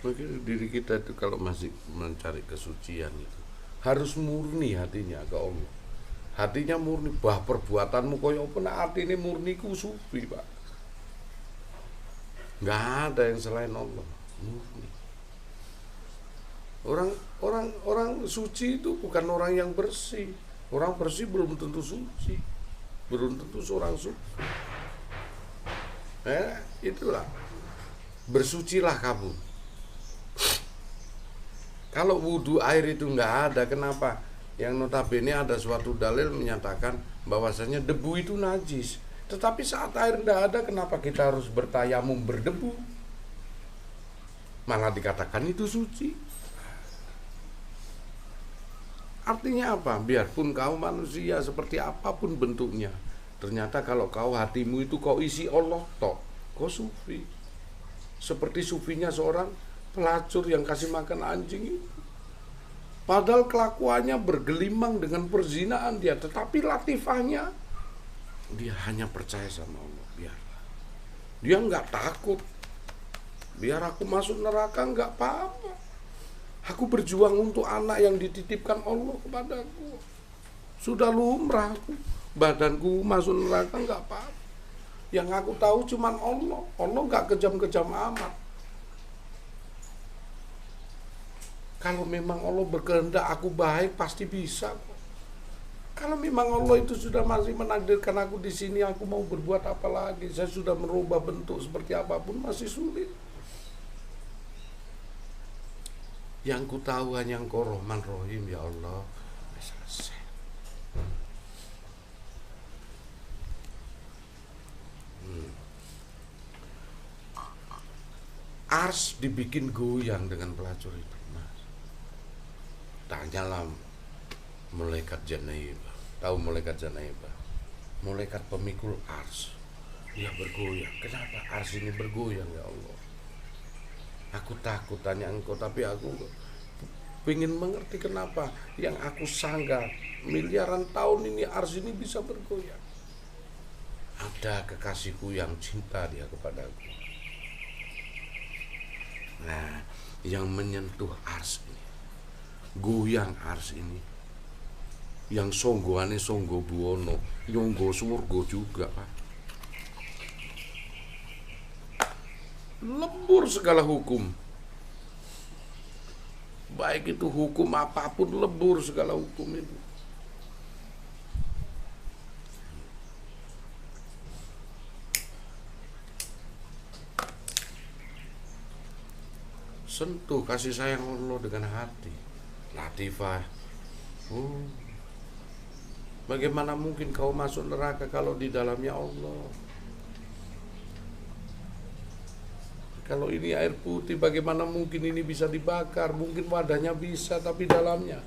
Mungkin diri kita itu kalau masih mencari kesucian itu harus murni hatinya ke Allah. Hatinya murni, bah perbuatanmu koyo apa, nah hati ini murni ku sufi, Pak. Nggak ada yang selain Allah, murni. Orang suci itu bukan orang yang bersih. Orang bersih belum tentu suci, belum tentu seorang suci. Itulah, bersucilah kamu. Kalau wudhu air itu nggak ada, kenapa? Yang notabene ada suatu dalil menyatakan bahwasanya debu itu najis. Tetapi saat air nggak ada, kenapa kita harus bertayamum berdebu? Malah dikatakan itu suci. Artinya apa? Biarpun kau manusia seperti apapun bentuknya, ternyata kalau kau hatimu itu kau isi Allah tok, kau sufi. Seperti sufinya seorang pelacur yang kasih makan anjing itu. Padahal kelakuannya bergelimang dengan perzinaan dia, tetapi latifahnya dia hanya percaya sama Allah. Biarlah, dia nggak takut. Biar aku masuk neraka nggak apa-apa. Aku berjuang untuk anak yang dititipkan Allah kepadaku. Sudah lumrah aku. Badanku masuk neraka nggak apa-apa. Yang aku tahu cuman Allah. Allah nggak kejam-kejam amat. Kalau memang Allah berkehendak aku baik, pasti bisa kok. Kalau memang Allah itu sudah masih menakdirkan aku di sini, aku mau berbuat apa lagi? Saya sudah merubah bentuk seperti apapun masih sulit. Yang ku tahu hanya Engkau Rahman Rahim, ya Allah. Selesai. Ars dibikin goyang dengan pelacur itu. Tanyalah malaikat Janaibah. Tahu malaikat Janaibah? Malaikat pemikul ars. Dia bergoyang. Kenapa ars ini bergoyang, ya Allah? Aku takut tanya Engkau, tapi aku ingin mengerti kenapa yang aku sangka miliaran tahun ini ars ini bisa bergoyang. Ada kekasihku yang cinta dia kepadaku. Nah, yang menyentuh ars ini, goyang ars ini, yang songgoane songgo buwono, nyonggo surga juga, Pak. Lebur segala hukum, baik itu hukum apapun, lebur segala hukum itu. Sentuh kasih sayang Allah dengan hati. Latifah. Bagaimana mungkin kau masuk neraka kalau di dalamnya Allah? Kalau ini air putih, bagaimana mungkin ini bisa dibakar? Mungkin wadahnya bisa, tapi dalamnya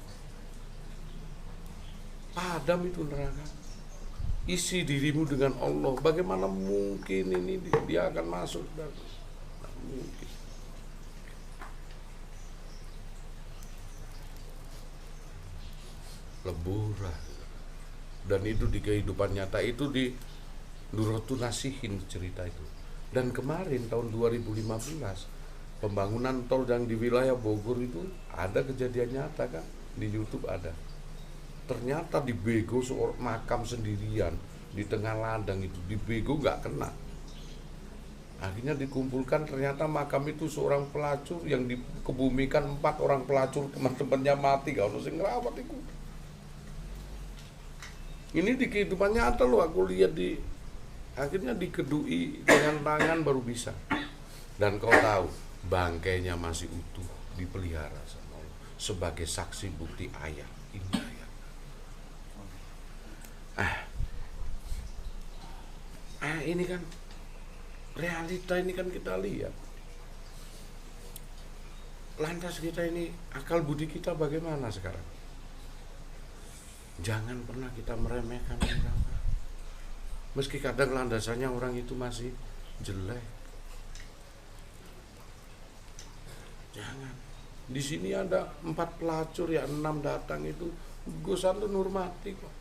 padam itu neraka. Isi dirimu dengan Allah. Bagaimana mungkin ini dia akan masuk? Tidak mungkin. Leburah. Dan itu di kehidupan nyata itu di Nurhatun Nasihin cerita itu. Dan kemarin tahun 2015 pembangunan tol yang di wilayah Bogor itu ada kejadian nyata kan, di YouTube ada. Ternyata dibego seorang makam sendirian di tengah ladang itu, dibego nggak kena. Akhirnya dikumpulkan, ternyata makam itu seorang pelacur yang dikebumikan 4 orang pelacur, teman-temannya mati, gak ono sing ngrawat itu. Ini di kehidupan nyata loh, aku lihat akhirnya dikedui dengan tangan baru bisa. Dan kau tahu bangkainya masih utuh, dipelihara sama Allah sebagai saksi bukti ayat. Ini ayat. Ini kan realita, ini kan kita lihat. Lantas kita ini, akal budi kita bagaimana sekarang? Jangan pernah kita meremehkan orang. Meski kadang landasannya orang itu masih jelek. Jangan. Di sini ada 4 pelacur ya, 6 datang itu, Gus Anton hormati kok.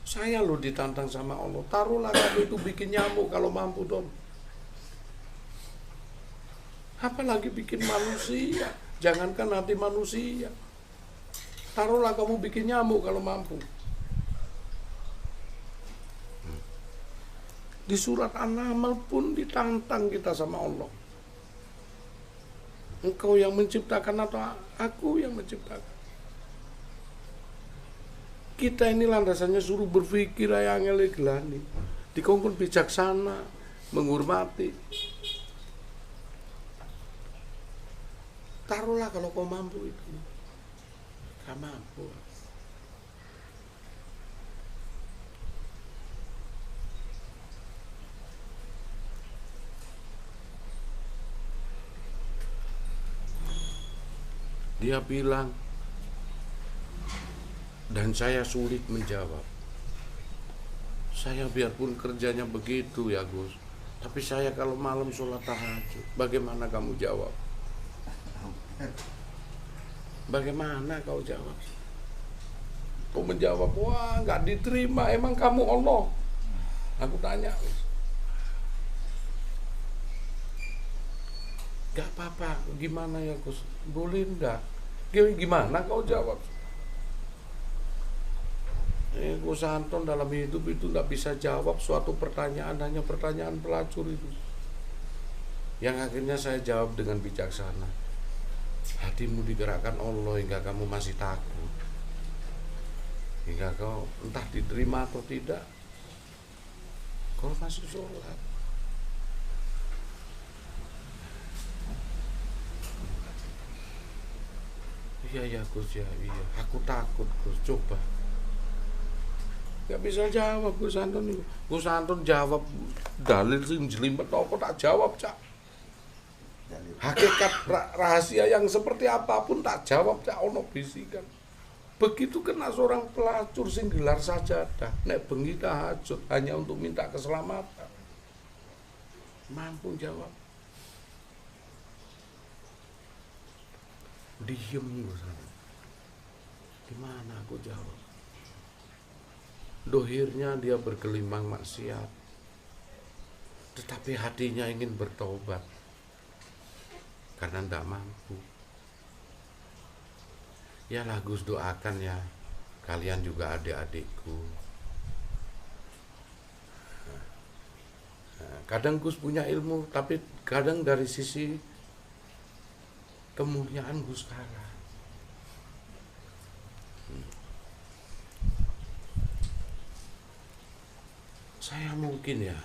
Saya loh ditantang sama Allah. Taruhlah kamu itu bikin nyamuk kalau mampu dong. Apalagi bikin manusia. Jangankan hati manusia. Taruhlah kamu bikin nyamuk kalau mampu. Di surat An-Naml pun ditantang kita sama Allah. Engkau yang menciptakan atau aku yang menciptakan? Kita ini landasannya suruh berpikir yang eleglani, dikongkon bijaksana, menghormati. Taruhlah kalau kau mampu itu. Gak mampu. Dia bilang, dan saya sulit menjawab. Saya biarpun kerjanya begitu ya Gus, tapi saya kalau malam sholat tahajud, bagaimana kamu jawab? Bagaimana kau jawab? Kau menjawab, wah gak diterima, emang kamu Allah? Aku tanya, gak apa-apa, gimana ya Gus? Boleh enggak? Gimana kau jawab? Gus Anton dalam hidup itu tidak bisa jawab suatu pertanyaan, hanya pertanyaan pelacur itu. Yang akhirnya saya jawab dengan bijaksana. Hatimu digerakkan Allah hingga kamu masih takut, hingga kau entah diterima atau tidak, kau masih sholat. Iya Gus, ya iya, aku takut Gus, coba. Gak bisa jawab Gus Anton ini. Gus Anton jawab dalil sing jelimet apa tak jawab, Cak. Hakikat rahasia yang seperti apapun tak jawab, Cak, ono bisikan. Begitu kena seorang pelacur sing gelar sajadah, nek bengi tahajud hanya untuk minta keselamatan. Mampu jawab. Diem Gus Anton. Gimana aku jawab? Dohirnya dia bergelimang maksiat, tetapi hatinya ingin bertobat karena tidak mampu. Ya lah Gus, doakan ya, kalian juga adik-adikku. Kadang Gus punya ilmu, tapi kadang dari sisi kemuliaan Gus kalah. Saya mungkin ya,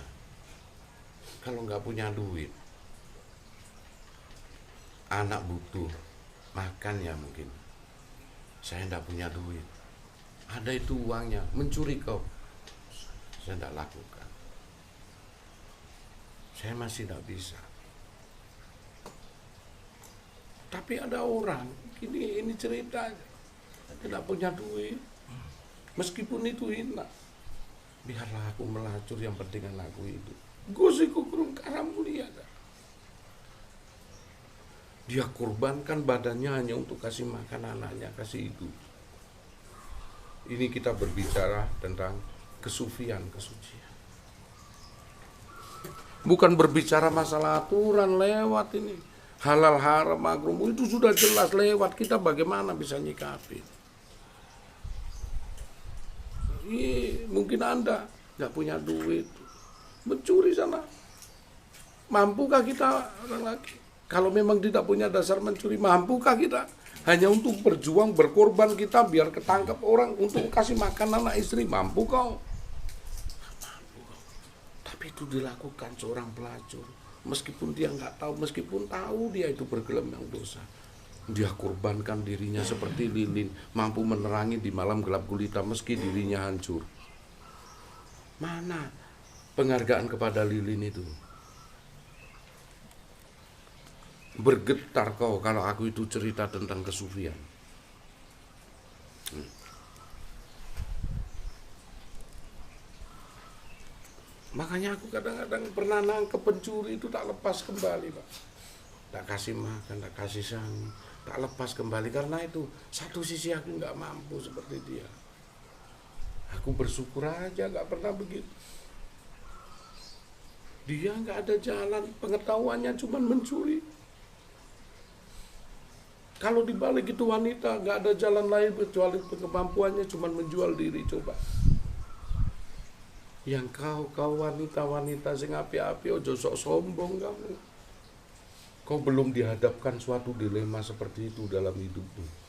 kalau nggak punya duit, anak butuh makan ya mungkin. Saya nggak punya duit, ada itu uangnya, mencuri kau, saya nggak lakukan. Saya masih nggak bisa. Tapi ada orang, ini cerita, tidak punya duit, meskipun itu hina. Biarlah aku melacur, yang penting anakku itu. Gosiku kurung karam mulia. Dia korbankan badannya hanya untuk kasih makan anaknya, kasih itu. Ini kita berbicara tentang kesufian, kesucian. Bukan berbicara masalah aturan lewat ini. Halal haram makruh itu sudah jelas lewat, kita bagaimana bisa nyikapi. Mungkin Anda nggak punya duit, mencuri sana. Mampukah kita orang lagi? Kalau memang tidak punya dasar mencuri, mampukah kita hanya untuk berjuang, berkorban kita biar ketangkap orang untuk kasih makan anak istri? Mampu kau? Mampu kau. Tapi itu dilakukan seorang pelacur, meskipun dia nggak tahu, meskipun tahu dia itu bergelimang dosa. Dia korbankan dirinya seperti lilin, mampu menerangi di malam gelap gulita meski dirinya hancur. Mana penghargaan kepada lilin itu? Bergetar kau kalau aku itu cerita tentang kesufian. Makanya aku kadang-kadang pernah nangkep pencuri itu tak lepas kembali, Pak. Tak kasih makan, tak kasih sangu, tak lepas kembali, karena itu satu sisi aku nggak mampu seperti dia. Aku bersyukur aja nggak pernah begitu. Dia nggak ada jalan, pengetahuannya cuma mencuri. Kalau dibalik itu wanita nggak ada jalan lain kecuali kemampuannya cuma menjual diri. Coba yang kau wanita sing api-api, ojo sok sombong kamu. Kau belum dihadapkan suatu dilema seperti itu dalam hidupmu.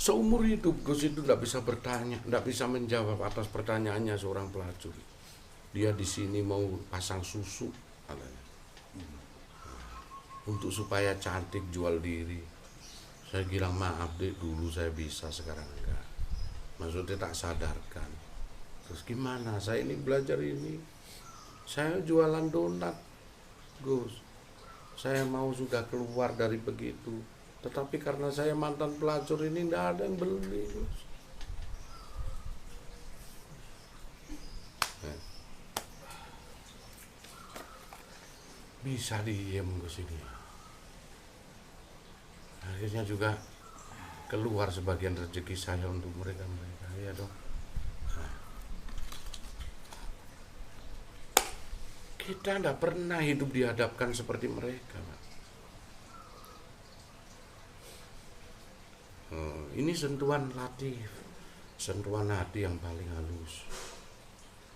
Seumur hidup Gus itu tidak bisa bertanya, tidak bisa menjawab atas pertanyaannya seorang pelacur. Dia di sini mau pasang susu, katanya, untuk supaya cantik jual diri. Saya bilang maaf dek, dulu saya bisa, sekarang enggak. Maksudnya tak sadarkan. Terus gimana? Saya ini belajar ini. Saya jualan donat, Gus. Saya mau sudah keluar dari begitu. Tetapi karena saya mantan pelacur ini tidak ada yang beli, Gus. Bisa diem Gus ini. Akhirnya juga keluar sebagian rezeki saya untuk mereka. Ya dong. Nah, kita tidak pernah hidup dihadapkan seperti mereka, Pak. Ini sentuhan latif, sentuhan hati yang paling halus.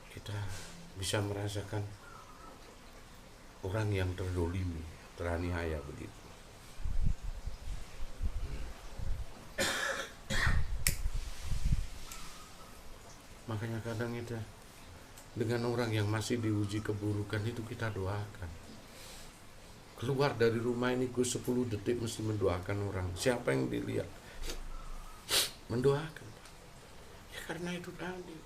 Kita bisa merasakan orang yang terdolimi, teraniaya begitu. Makanya kadang itu dengan orang yang masih diuji keburukan itu kita doakan. Keluar dari rumah ini Gus 10 detik mesti mendoakan orang. Siapa yang dilihat? Mendoakan. Ya karena itu tadi.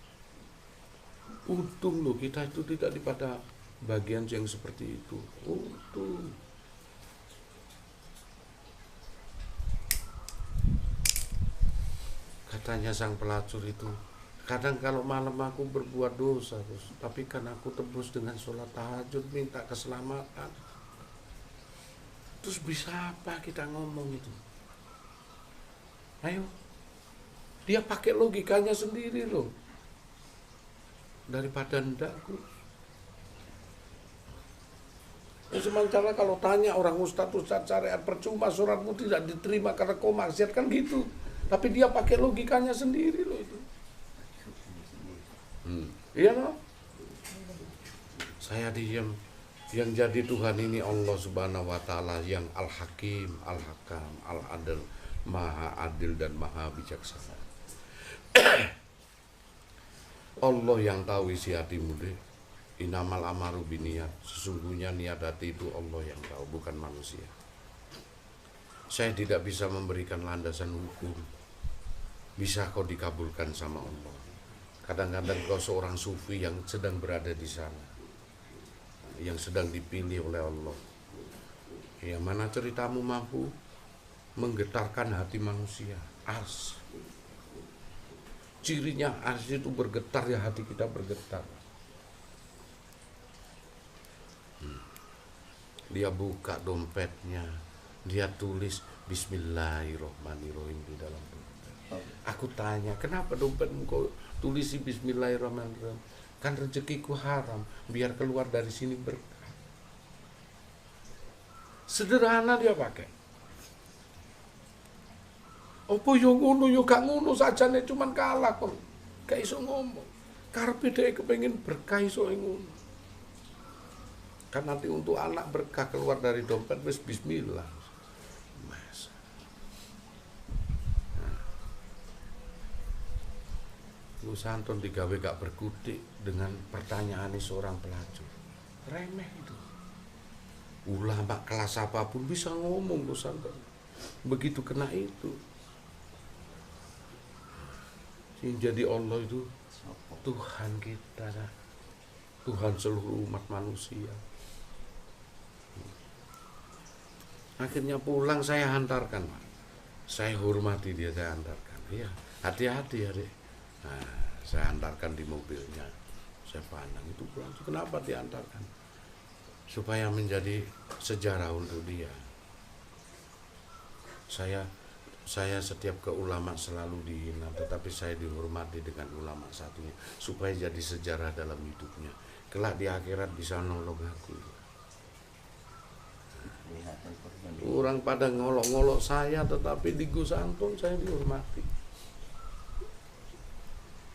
Untung loh kita itu tidak pada bagian yang seperti itu. Untung. Katanya sang pelacur itu, kadang kalau malam aku berbuat dosa, tapi kan aku tebus dengan sholat tahajud, minta keselamatan. Terus bisa apa kita ngomong itu? Ayo, dia pakai logikanya sendiri loh. Daripada ndakku. Ya sementara kalau tanya orang ustadz syariat, percuma suratmu tidak diterima karena kau maksiat, kan gitu. Tapi dia pakai logikanya sendiri loh itu. Iya loh. Saya diam. Yang jadi Tuhan ini Allah Subhanahu wa Ta'ala yang Al-Hakim, Al-Hakam, Al-Adil, Maha Adil dan Maha Bijaksana. Allah yang tahu isi hatimu deh. Inamal amaru biniyat. Sesungguhnya niat hati itu Allah yang tahu, bukan manusia. Saya tidak bisa memberikan landasan hukum. Bisa kau dikabulkan sama Allah. Kadang-kadang kau seorang sufi yang sedang berada di sana, yang sedang dipilih oleh Allah. Yang mana ceritamu mampu menggetarkan hati manusia. Ars. Cirinya ars itu bergetar, ya hati kita bergetar. Dia buka dompetnya, dia tulis Bismillahirrahmanirrahim di dalam dompet. Aku tanya, kenapa dompetmu kau tulisi Bismillahirrahmanirrahim? Kan rezekiku haram, biar keluar dari sini berkah. Sederhana dia pakai. Apa yo ngono yo gak ngono sajane cuman kalah kok. Gak iso ngomong. Karepe dhek kepengin berkah iso ngono. Kan nanti untuk anak berkah keluar dari dompet wis bismillah. Mas. Lu santun digawe gak berkutik dengan pertanyaan seorang pelacur. Remeh itu. Ulama kelas apapun bisa ngomong lu santun. Begitu kena itu. Yang jadi Allah itu Tuhan kita, Tuhan seluruh umat manusia. Akhirnya pulang saya hantarkan, Pak. Saya hormati dia, saya hantarkan. Iya, hati-hati ya, Dek. Nah, saya hantarkan di mobilnya. Saya pandang itu pulang. Kenapa diantarkan? Supaya menjadi sejarah untuk dia. Saya setiap ke ulama selalu dihina, tetapi saya dihormati dengan ulama satunya supaya jadi sejarah dalam hidupnya. Kelak di akhirat bisa nolong aku. kelihatan korban. Orang pada ngolok-ngolok saya, tetapi di Gus Anton saya dihormati.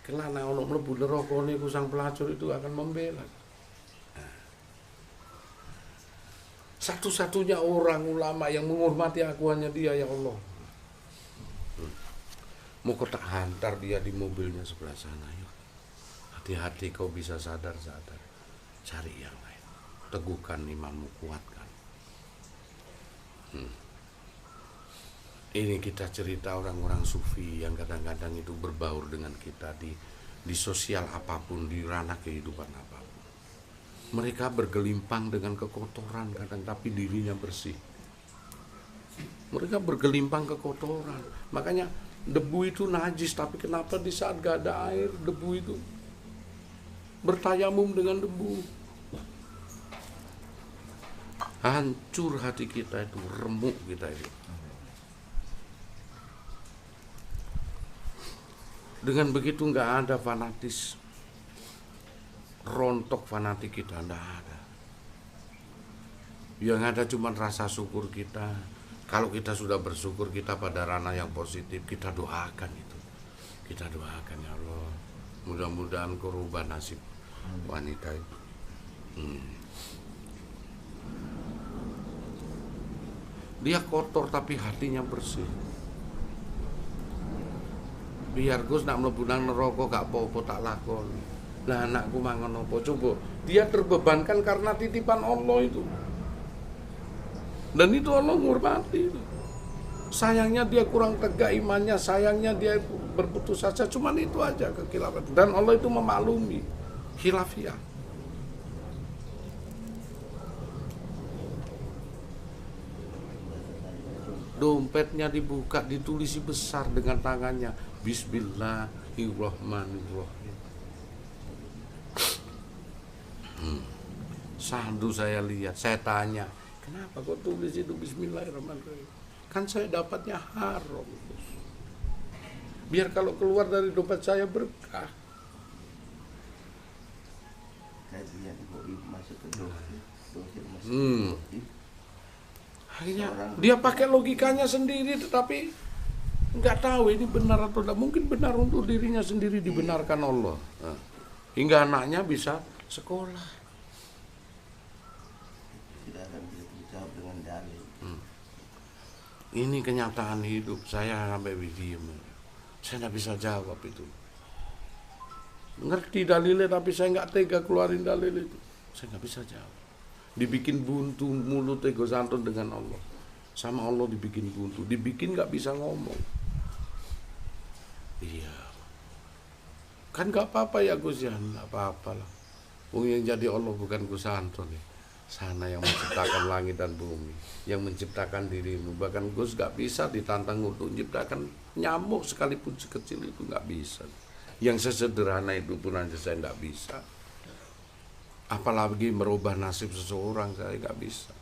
Kelana ono mlebu neraka niku sang pelacur itu akan membela. Satu-satunya orang ulama yang menghormati aku hanya dia, ya Allah. Mau kau tak hantar dia di mobilnya sebelah sana, yuk. Hati-hati, kau bisa sadar-sadar. Cari yang lain. Teguhkan imanmu, kuatkan. Ini kita cerita orang-orang sufi yang kadang-kadang itu berbaur dengan kita di sosial apapun, di ranah kehidupan apapun. Mereka bergelimpang dengan kekotoran kadang, tapi dirinya bersih. Mereka bergelimpang kekotoran. Makanya debu itu najis, tapi kenapa di saat gak ada air, debu itu bertayamum dengan debu. Hancur hati kita itu, remuk kita itu. Dengan begitu nggak ada fanatis, rontok fanatik kita, nggak ada. Yang ada cuma rasa syukur kita. Kalau kita sudah bersyukur, kita pada ranah yang positif, kita doakan itu. Kita doakan, ya Allah, mudah-mudahan kau rubah nasib wanita itu. Dia kotor tapi hatinya bersih. Biar Gus nak mlebu nang neraka gak apa-apa tak lakon. Lah anakku mangan apa coba? Dia terbebankan karena titipan Allah itu. Dan itu Allah menghormati itu. Sayangnya dia kurang tegak imannya, sayangnya dia berputus asa, cuman itu aja kekhilafan. Dan Allah itu memaklumi khilafiyah. Dompetnya dibuka, ditulisi besar dengan tangannya, Bismillahirrahmanirrahim. Sadu saya lihat, saya tanya, kenapa kok tulis itu Bismillahirrahmanirrahim? Kan saya dapatnya haram. Biar kalau keluar dari dompet saya berkah. Kajian ibu masuk ke dosis Akhirnya dia pakai logikanya sendiri, tetapi nggak tahu ini benar atau tidak. Mungkin benar untuk dirinya sendiri, dibenarkan Allah. Hingga anaknya bisa sekolah. Tidak akan bisa dijawab dengan dalil. Ini kenyataan hidup. Saya sampai diem. Saya nggak bisa jawab itu. Ngerti dalilnya tapi saya nggak tega keluarin dalil itu. Saya nggak bisa jawab. Dibikin buntu mulut Gus Anton dengan Allah. Sama Allah dibikin buntu. Dibikin nggak bisa ngomong. Iya. Kan nggak apa-apa ya Gus ya. Nggak apa-apa lah. Yang jadi Allah bukan Gus Anton ya. Sana yang menciptakan langit dan bumi, yang menciptakan dirimu. Bahkan Gus gak bisa ditantang untuk menciptakan nyamuk sekalipun sekecil itu, gak bisa. Yang sesederhana itu pun aja saya gak bisa. Apalagi merubah nasib seseorang, saya gak bisa.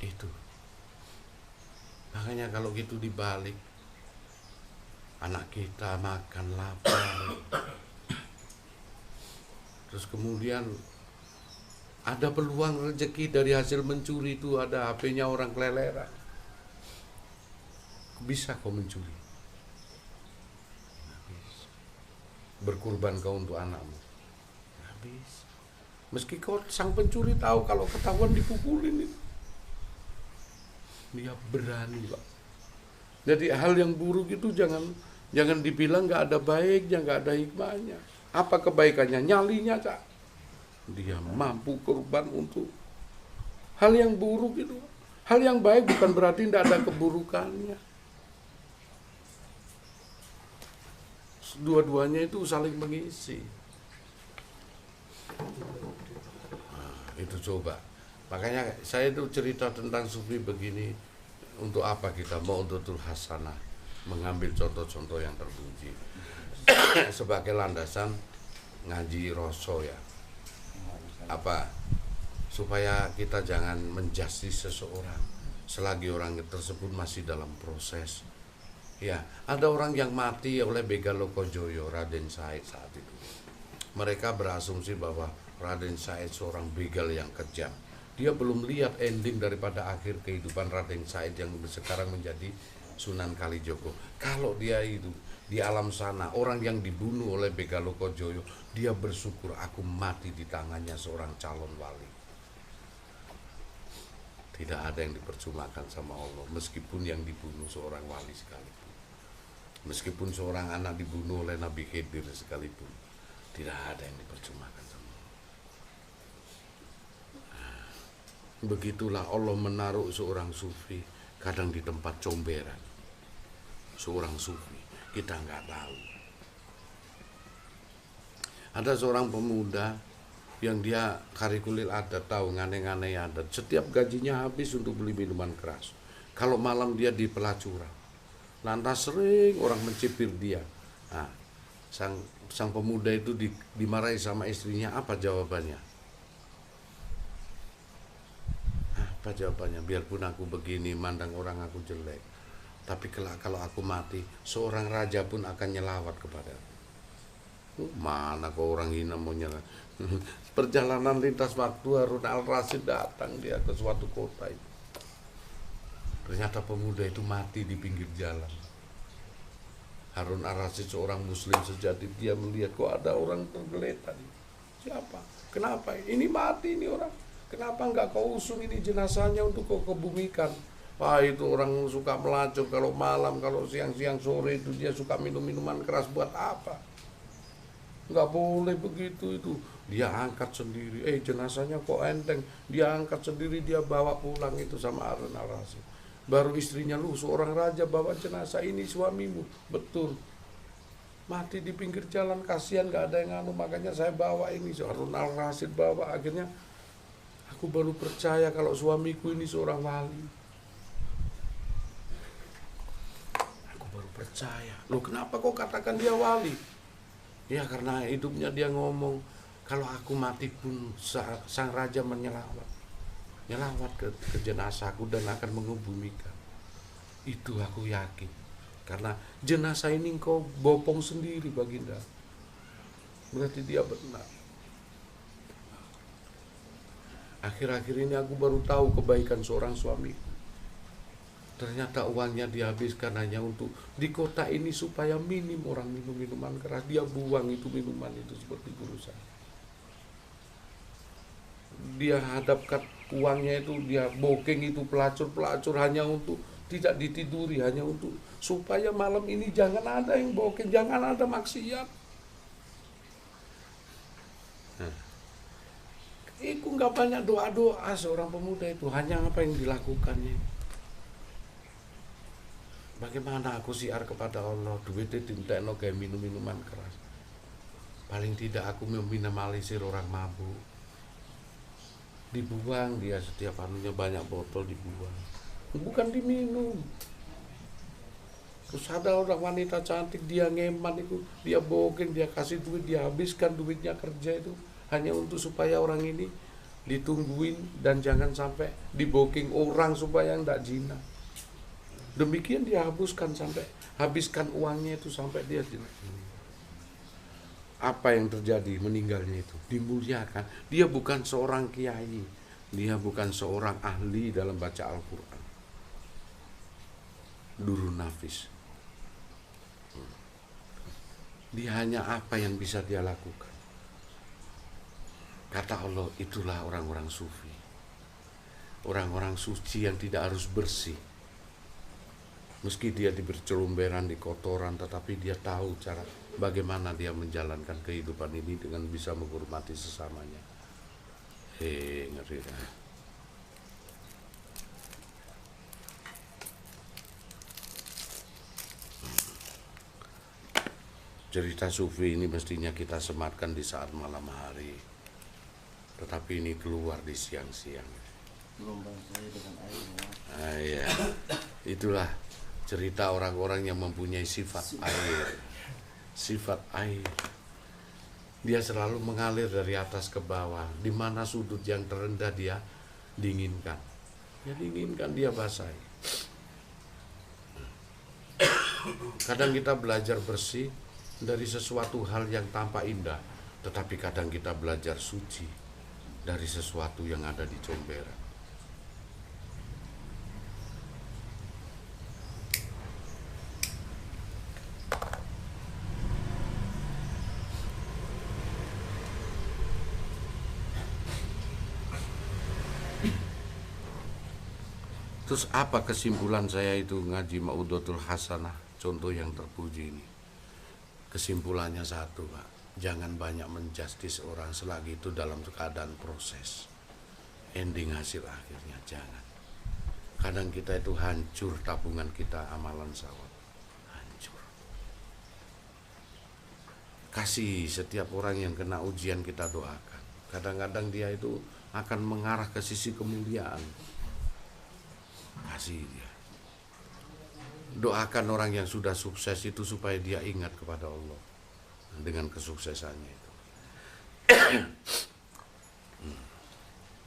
Itu. Makanya kalau gitu dibalik, anak kita makan lapar, terus kemudian ada peluang rezeki dari hasil mencuri itu, ada HP-nya orang keleleran, bisa kau mencuri? Berkurban kau untuk anakmu? Nggak bisa. Meski kau sang pencuri tahu kalau ketahuan dipukulin itu, dia berani Pak. Jadi hal yang buruk itu jangan dibilang nggak ada baiknya, nggak ada hikmahnya. Apa kebaikannya? Nyalinya, Cak. Dia mampu korban untuk hal yang buruk itu. Hal yang baik bukan berarti tidak ada keburukannya. Dua-duanya itu saling mengisi. Itu coba. Makanya saya itu cerita tentang sufi begini. Untuk apa kita mau untuk hasanah, mengambil contoh-contoh yang terpuji sebagai landasan ngaji roso ya. Apa? Supaya kita jangan menjustis seseorang selagi orang tersebut masih dalam proses. Ya, ada orang yang mati oleh Begal Lokojoyo, Raden Said saat itu. Mereka berasumsi bahwa Raden Said seorang begal yang kejam. Dia belum lihat ending daripada akhir kehidupan Raden Said yang sekarang menjadi Sunan Kalijogo. Kalau dia itu di alam sana, orang yang dibunuh oleh Begalokojoyo, dia bersyukur aku mati di tangannya seorang calon wali. Tidak ada yang dipercumakan sama Allah, meskipun yang dibunuh seorang wali sekalipun. Meskipun seorang anak dibunuh oleh Nabi Khidir sekalipun, tidak ada yang dipercumakan sama Allah. Begitulah Allah menaruh seorang sufi kadang di tempat comberan. Seorang sufi, kita nggak tahu. Ada seorang pemuda yang dia karikulir adat, tahu ngane-ngane adat. Setiap gajinya habis untuk beli minuman keras. Kalau malam dia di pelacuran. Lantas sering orang mencibir dia. Nah, sang pemuda itu dimarahi sama istrinya. Apa jawabannya? Apa jawabannya? Biarpun aku begini, mandang orang aku jelek, tapi kalau aku mati, seorang raja pun akan nyelawat kepadaku. Mana kok orang hina mau nyelawat? Perjalanan lintas waktu, Harun al-Rasyid datang dia ke suatu kota itu. Ternyata pemuda itu mati di pinggir jalan. Harun al-Rasyid seorang muslim sejati, dia melihat kok ada orang tergeletak. Siapa? Kenapa? Ini mati ini orang. Kenapa enggak kau usung ini jenazahnya untuk kau kebumikan? Wah, itu orang suka melacur kalau malam, kalau siang-siang sore itu dia suka minum minuman keras, buat apa? Enggak boleh begitu itu. Dia angkat sendiri. Jenazahnya kok enteng. Dia angkat sendiri, dia bawa pulang itu sama Harun al-Rasyid. Baru istrinya, lu seorang raja bawa jenazah, ini suamimu. Betul. Mati di pinggir jalan, kasihan gak ada yang anu, makanya saya bawa ini. Harun al-Rasyid bawa, akhirnya aku baru percaya kalau suamiku ini seorang wali. Aku baru percaya. Loh, kenapa kau katakan dia wali? Ya karena hidupnya dia ngomong, kalau aku mati pun sang raja menyelawat ke jenazahku dan akan mengebumikan. Itu aku yakin. Karena jenazah ini kau bopong sendiri, Baginda. Berarti dia benar. Akhir-akhir ini aku baru tahu kebaikan seorang suami. Ternyata uangnya dihabiskan hanya untuk di kota ini supaya minim orang minum minuman keras. Dia buang itu minuman itu seperti berusaha. Dia hadapkan uangnya itu, dia booking itu pelacur-pelacur hanya untuk tidak ditiduri, hanya untuk supaya malam ini jangan ada yang booking, jangan ada maksiat. Itu nggak banyak doa-doa seorang pemuda itu, hanya apa yang dilakukannya. Bagaimana aku siar kepada Allah, duitnya dintekno kayak minum-minuman keras. Paling tidak aku meminimalisir orang mabuk. Dibuang dia setiap anunya, banyak botol dibuang. Bukan diminum. Terus ada orang wanita cantik, dia ngeman itu, dia booking, dia kasih duit, dia habiskan duitnya kerja itu hanya untuk supaya orang ini ditungguin dan jangan sampai dibooking orang supaya enggak zina. Demikian dia habiskan uangnya itu sampai dia zina. Apa yang terjadi meninggalnya itu? Dimuliakan. Dia bukan seorang kiai, dia bukan seorang ahli dalam baca Al-Quran. Durun nafis. Dia hanya apa yang bisa dia lakukan. Kata Allah, itulah orang-orang sufi. Orang-orang suci yang tidak harus bersih. Meski dia bercelumberan di kotoran, tetapi dia tahu cara bagaimana dia menjalankan kehidupan ini dengan bisa menghormati sesamanya. Ngeri dah. Cerita sufi ini mestinya kita sematkan di saat malam hari, tetapi ini keluar di siang-siang. Gelombang saya dengan air. Ya. Itulah cerita orang-orang yang mempunyai sifat air. Sifat air. Dia selalu mengalir dari atas ke bawah. Di mana sudut yang terendah dia dinginkan. Ya dinginkan, dia basahi. Kadang kita belajar bersih dari sesuatu hal yang tampak indah. Tetapi kadang kita belajar suci dari sesuatu yang ada di comberan. Terus apa kesimpulan saya itu ngaji Maudatul Hasanah, contoh yang terpuji ini? Kesimpulannya satu, Pak, jangan banyak menjustis orang selagi itu dalam keadaan proses. Ending hasil akhirnya jangan. Kadang kita itu hancur tabungan kita, amalan sawab. Hancur. Kasih setiap orang yang kena ujian kita doakan. Kadang-kadang dia itu akan mengarah ke sisi kemuliaan. Kasih dia. Doakan orang yang sudah sukses itu supaya dia ingat kepada Allah dengan kesuksesannya itu.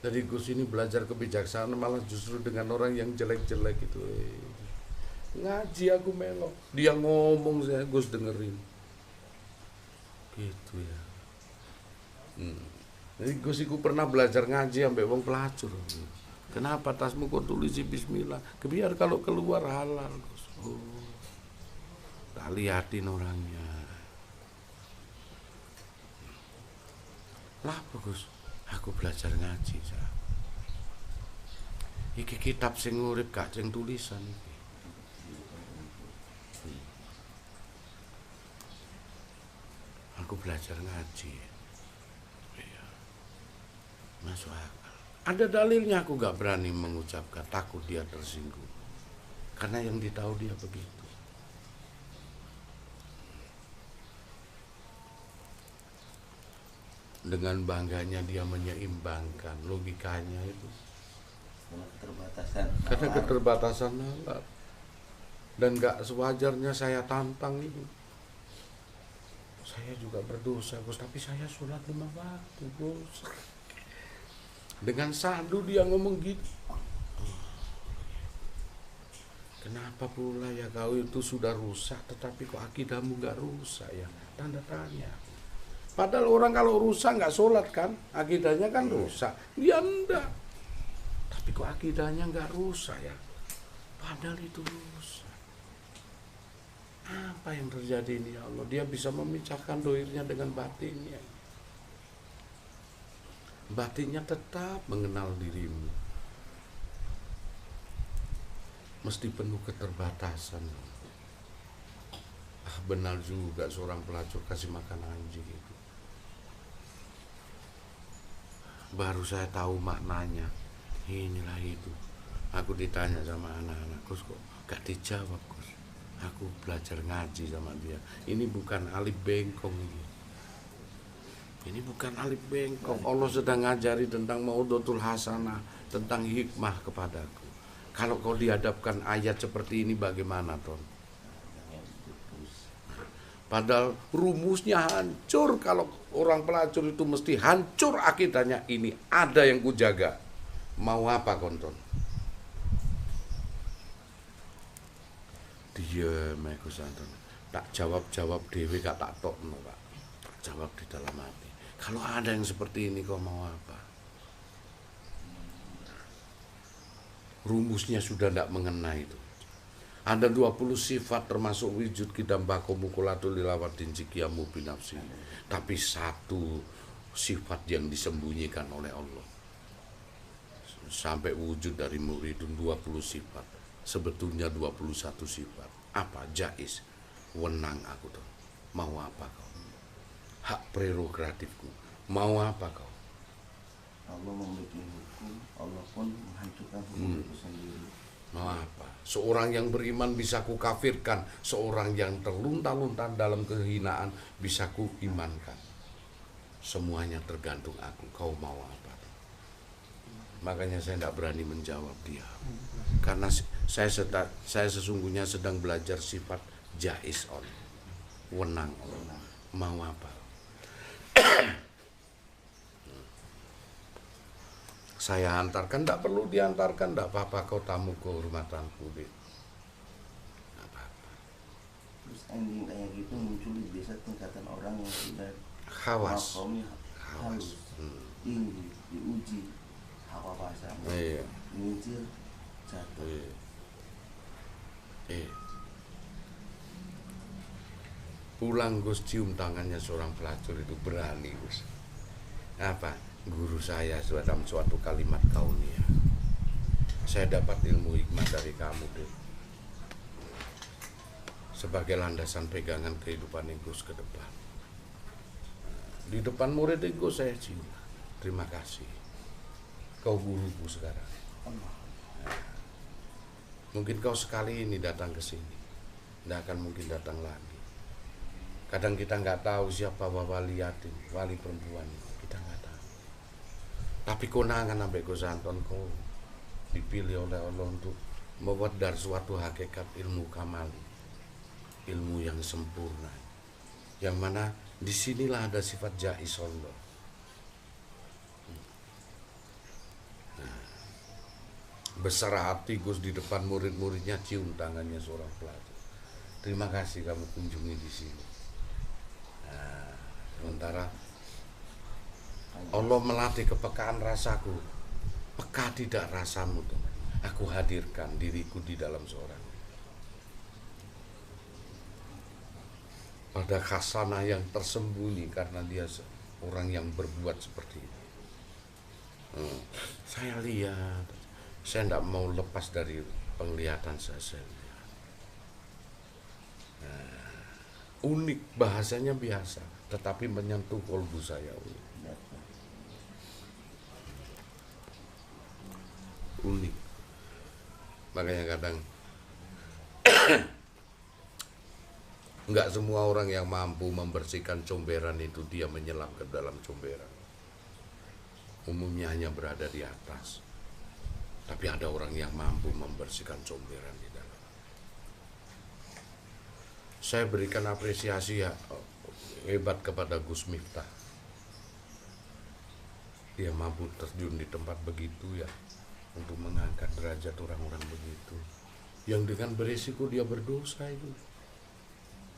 Dari Gus ini belajar kebijaksanaan malah justru dengan orang yang jelek-jelek itu. Ngaji aku melok, dia ngomong saya Gus dengerin. Gitu ya. Jadi Gus iku pernah belajar ngaji sampai wong pelacur. Kenapa tasmu kau tulisi bismillah? Biar kalau keluar halal. Oh, tak liatin orangnya. Lah bagus. Aku belajar ngaji. Iki kitab sing urip gak sing tulisan iki. Aku belajar ngaji. Iya. Masuk akal. Ada dalilnya, aku gak berani mengucapkan, takut dia tersinggung. Karena yang ditahu dia begitu. Dengan bangganya dia menyeimbangkan logikanya itu. Karena keterbatasan nalar. Dan gak sewajarnya saya tantang itu. Saya juga berdosa, Gus, tapi saya sholat 5 waktu, Gus. Dengan sadu dia ngomong gitu. Kenapa pula ya kau itu sudah rusak, tetapi kok akidahmu gak rusak ya? Tanda tanya. Padahal orang kalau rusak gak sholat kan, akidahnya kan rusak. Dia enggak. Tapi kok akidahnya gak rusak ya? Padahal itu rusak. Apa yang terjadi ini ya Allah? Dia bisa memisahkan dohirnya dengan batinnya. Batinnya tetap mengenal dirimu. Mesti penuh keterbatasan. Benar juga seorang pelacur kasih makan anjing itu. Baru saya tahu maknanya. Inilah itu. Aku ditanya sama anak-anak, Gus kok gak dijawab, Gus. Aku belajar ngaji sama dia. Ini bukan alif bengkong ini. Ini bukan alif bengkok. Allah sedang ngajari tentang Maudatul Hasanah, tentang hikmah kepadaku. Kalau kau dihadapkan ayat seperti ini bagaimana, Ton? Padahal rumusnya hancur. Kalau orang pelacur itu mesti hancur akidahnya. Ini ada yang kujaga. Mau apa, Konton? Diam, aku santon. Tak jawab-jawab dewe gak tak tokno, Pak. Tak jawab di dalam hati. Kalau ada yang seperti ini kau mau apa? Rumusnya sudah tidak mengenai itu. Ada 20 sifat termasuk wujud kita mbako mukulatul lilawatin cikiamu binafsi. Tapi satu sifat yang disembunyikan oleh Allah. Sampai wujud dari muridun 20 sifat. Sebetulnya 21 sifat. Apa? Jais. Wenang aku tuh. Mau apa kau? Hak prerogatifku. Mau apa kau? Allah memiliki hukum, Allah pun menghancurkan hukum itu sendiri. Mau apa? Seorang yang beriman bisa ku kafirkan, seorang yang terlunta-lunta dalam kehinaan bisa ku imankan. Semuanya tergantung aku. Kau mau apa? Makanya saya tidak berani menjawab dia. Karena saya sesungguhnya sedang belajar sifat jais on. Wenang on. Mau apa? Saya antarkan, tidak perlu diantarkan, tidak apa-apa, kau tamu kehormatanku. Tidak apa-apa. Terus anjing kayak gitu muncul di biasa tingkatan orang yang sudah Khawas. makomnya halus, tinggi, diuji, apa bahasanya, Iya. nginjil, jatuh. Pulang Gus, cium tangannya seorang pelacur itu berani Gus. Apa? Guru saya dalam suatu kalimat kaunia. Saya dapat ilmu hikmah dari kamu deh. Sebagai landasan pegangan kehidupan Gus ke depan. Di depan murid Gus saya cium. Terima kasih. Kau guruku sekarang. Mungkin kau sekali ini datang ke sini. Tidak akan mungkin datang lagi. Kadang kita nggak tahu siapa wali yatim, wali perempuan. Kita nggak tahu. Tapi konangan sampai Gus Anton kau dipilih oleh Allah untuk mewedar suatu hakikat ilmu kamali. Ilmu yang sempurna. Yang mana disinilah ada sifat jais Allah. Besar hati Gus di depan murid-muridnya, cium tangannya seorang pelacur. Terima kasih kamu kunjungi di sini. Nah, sementara Allah melatih kepekaan rasaku. Peka tidak rasamu tuh. Aku hadirkan diriku di dalam seorang. Pada khasanah yang tersembunyi karena dia orang yang berbuat seperti itu. Saya lihat, saya tidak mau lepas dari penglihatan saya. Unik, bahasanya biasa, tetapi menyentuh kolbu saya. Unik. Makanya kadang nggak semua orang yang mampu membersihkan comberan itu dia menyelam ke dalam comberan. Umumnya hanya berada di atas. Tapi ada orang yang mampu membersihkan comberan di dalam. Saya berikan apresiasi ya hebat kepada Gus Miftah. Dia mampu terjun di tempat begitu ya, untuk mengangkat derajat orang-orang begitu. Yang dengan berisiko dia berdosa itu.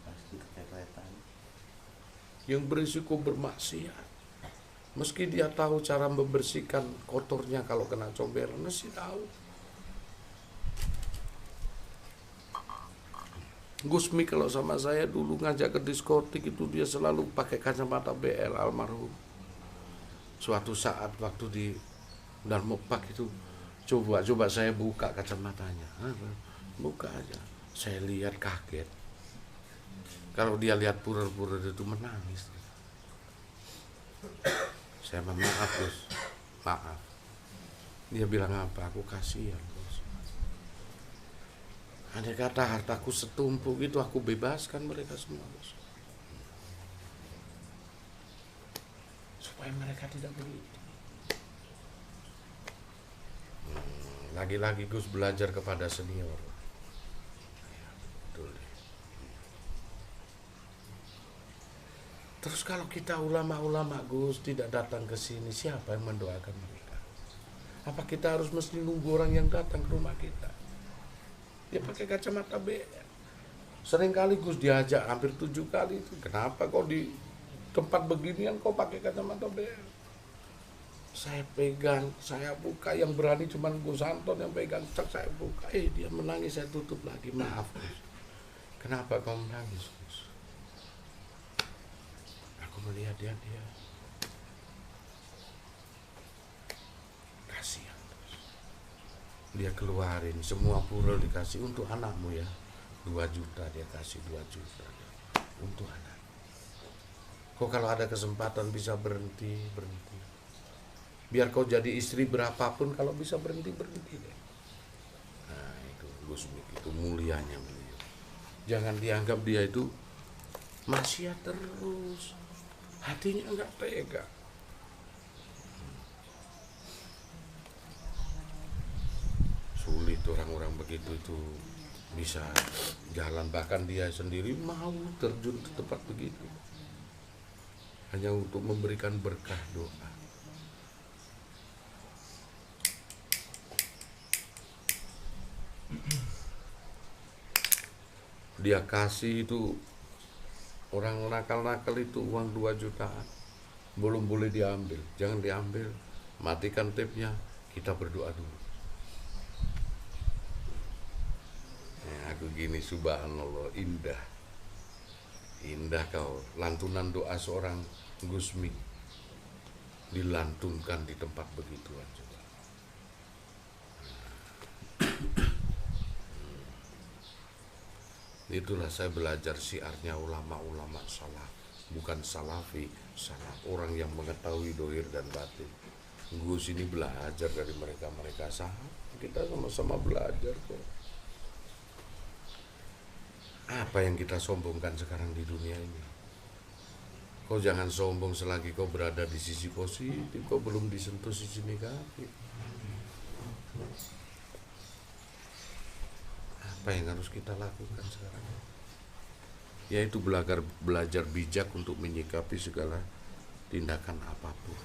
Pasti kepepetan. Yang berisiko bermaksiat. Meski dia tahu cara membersihkan kotornya kalau kena comberan, mesti tahu. Gusmi kalau sama saya dulu ngajak ke diskotik itu dia selalu pakai kacamata BL almarhum. Suatu saat waktu di Darmopak itu coba saya buka kacamatanya, buka aja. Saya lihat kaget. Kalau dia lihat pura-pura itu menangis. Saya maaf Gus, maaf. Dia bilang apa? Aku kasihan Gus. Andai kata hartaku setumpuk itu aku bebaskan mereka semua Gus. Supaya mereka tidak begitu. Lagi-lagi Gus belajar kepada senior. Ya, betul. Terus kalau kita ulama-ulama Gus tidak datang ke sini, siapa yang mendoakan mereka? Apa kita harus mesti nunggu orang yang datang ke rumah kita? Dia pakai kacamata BL. Seringkali Gus diajak hampir 7 kali itu. Kenapa kau di tempat beginian kau pakai kacamata BL? Saya pegang, saya buka, yang berani cuma Gus Anton yang pegang, saya buka. Dia menangis, saya tutup lagi. Maaf Gus. Kenapa kau menangis Gus? Aku melihat dia kasihan. Dia keluarin semua pura dikasih untuk anakmu ya. 2 juta dia kasih, 2 juta untuk anak. Kok kalau ada kesempatan bisa berhenti. Biar kau jadi istri berapapun, kalau bisa berhenti deh. Nah itu Gus Mik, itu mulianya beliau. Jangan dianggap dia itu maksiat terus. Hatinya enggak tega. Sulit orang-orang begitu itu bisa jalan, bahkan dia sendiri mau terjun ke tempat begitu hanya untuk memberikan berkah doa. Dia kasih itu Orang nakal-nakal itu uang 2 jutaan belum boleh diambil, jangan diambil, matikan tape-nya, kita berdoa dulu. Aku gini, subhanallah, indah kau, lantunan doa seorang Gusmi dilantunkan di tempat begituan. Coba. Itulah saya belajar syiarnya ulama-ulama salaf, bukan salafi, salaf, orang yang mengetahui dohir dan batin. Gus ini belajar dari mereka sahabat, kita sama-sama belajar kok. Apa yang kita sombongkan sekarang di dunia ini? Kau jangan sombong selagi kau berada di sisi positif, kau belum disentuh sisi negatif. Apa yang harus kita lakukan sekarang? Yaitu belajar bijak untuk menyikapi segala tindakan apapun.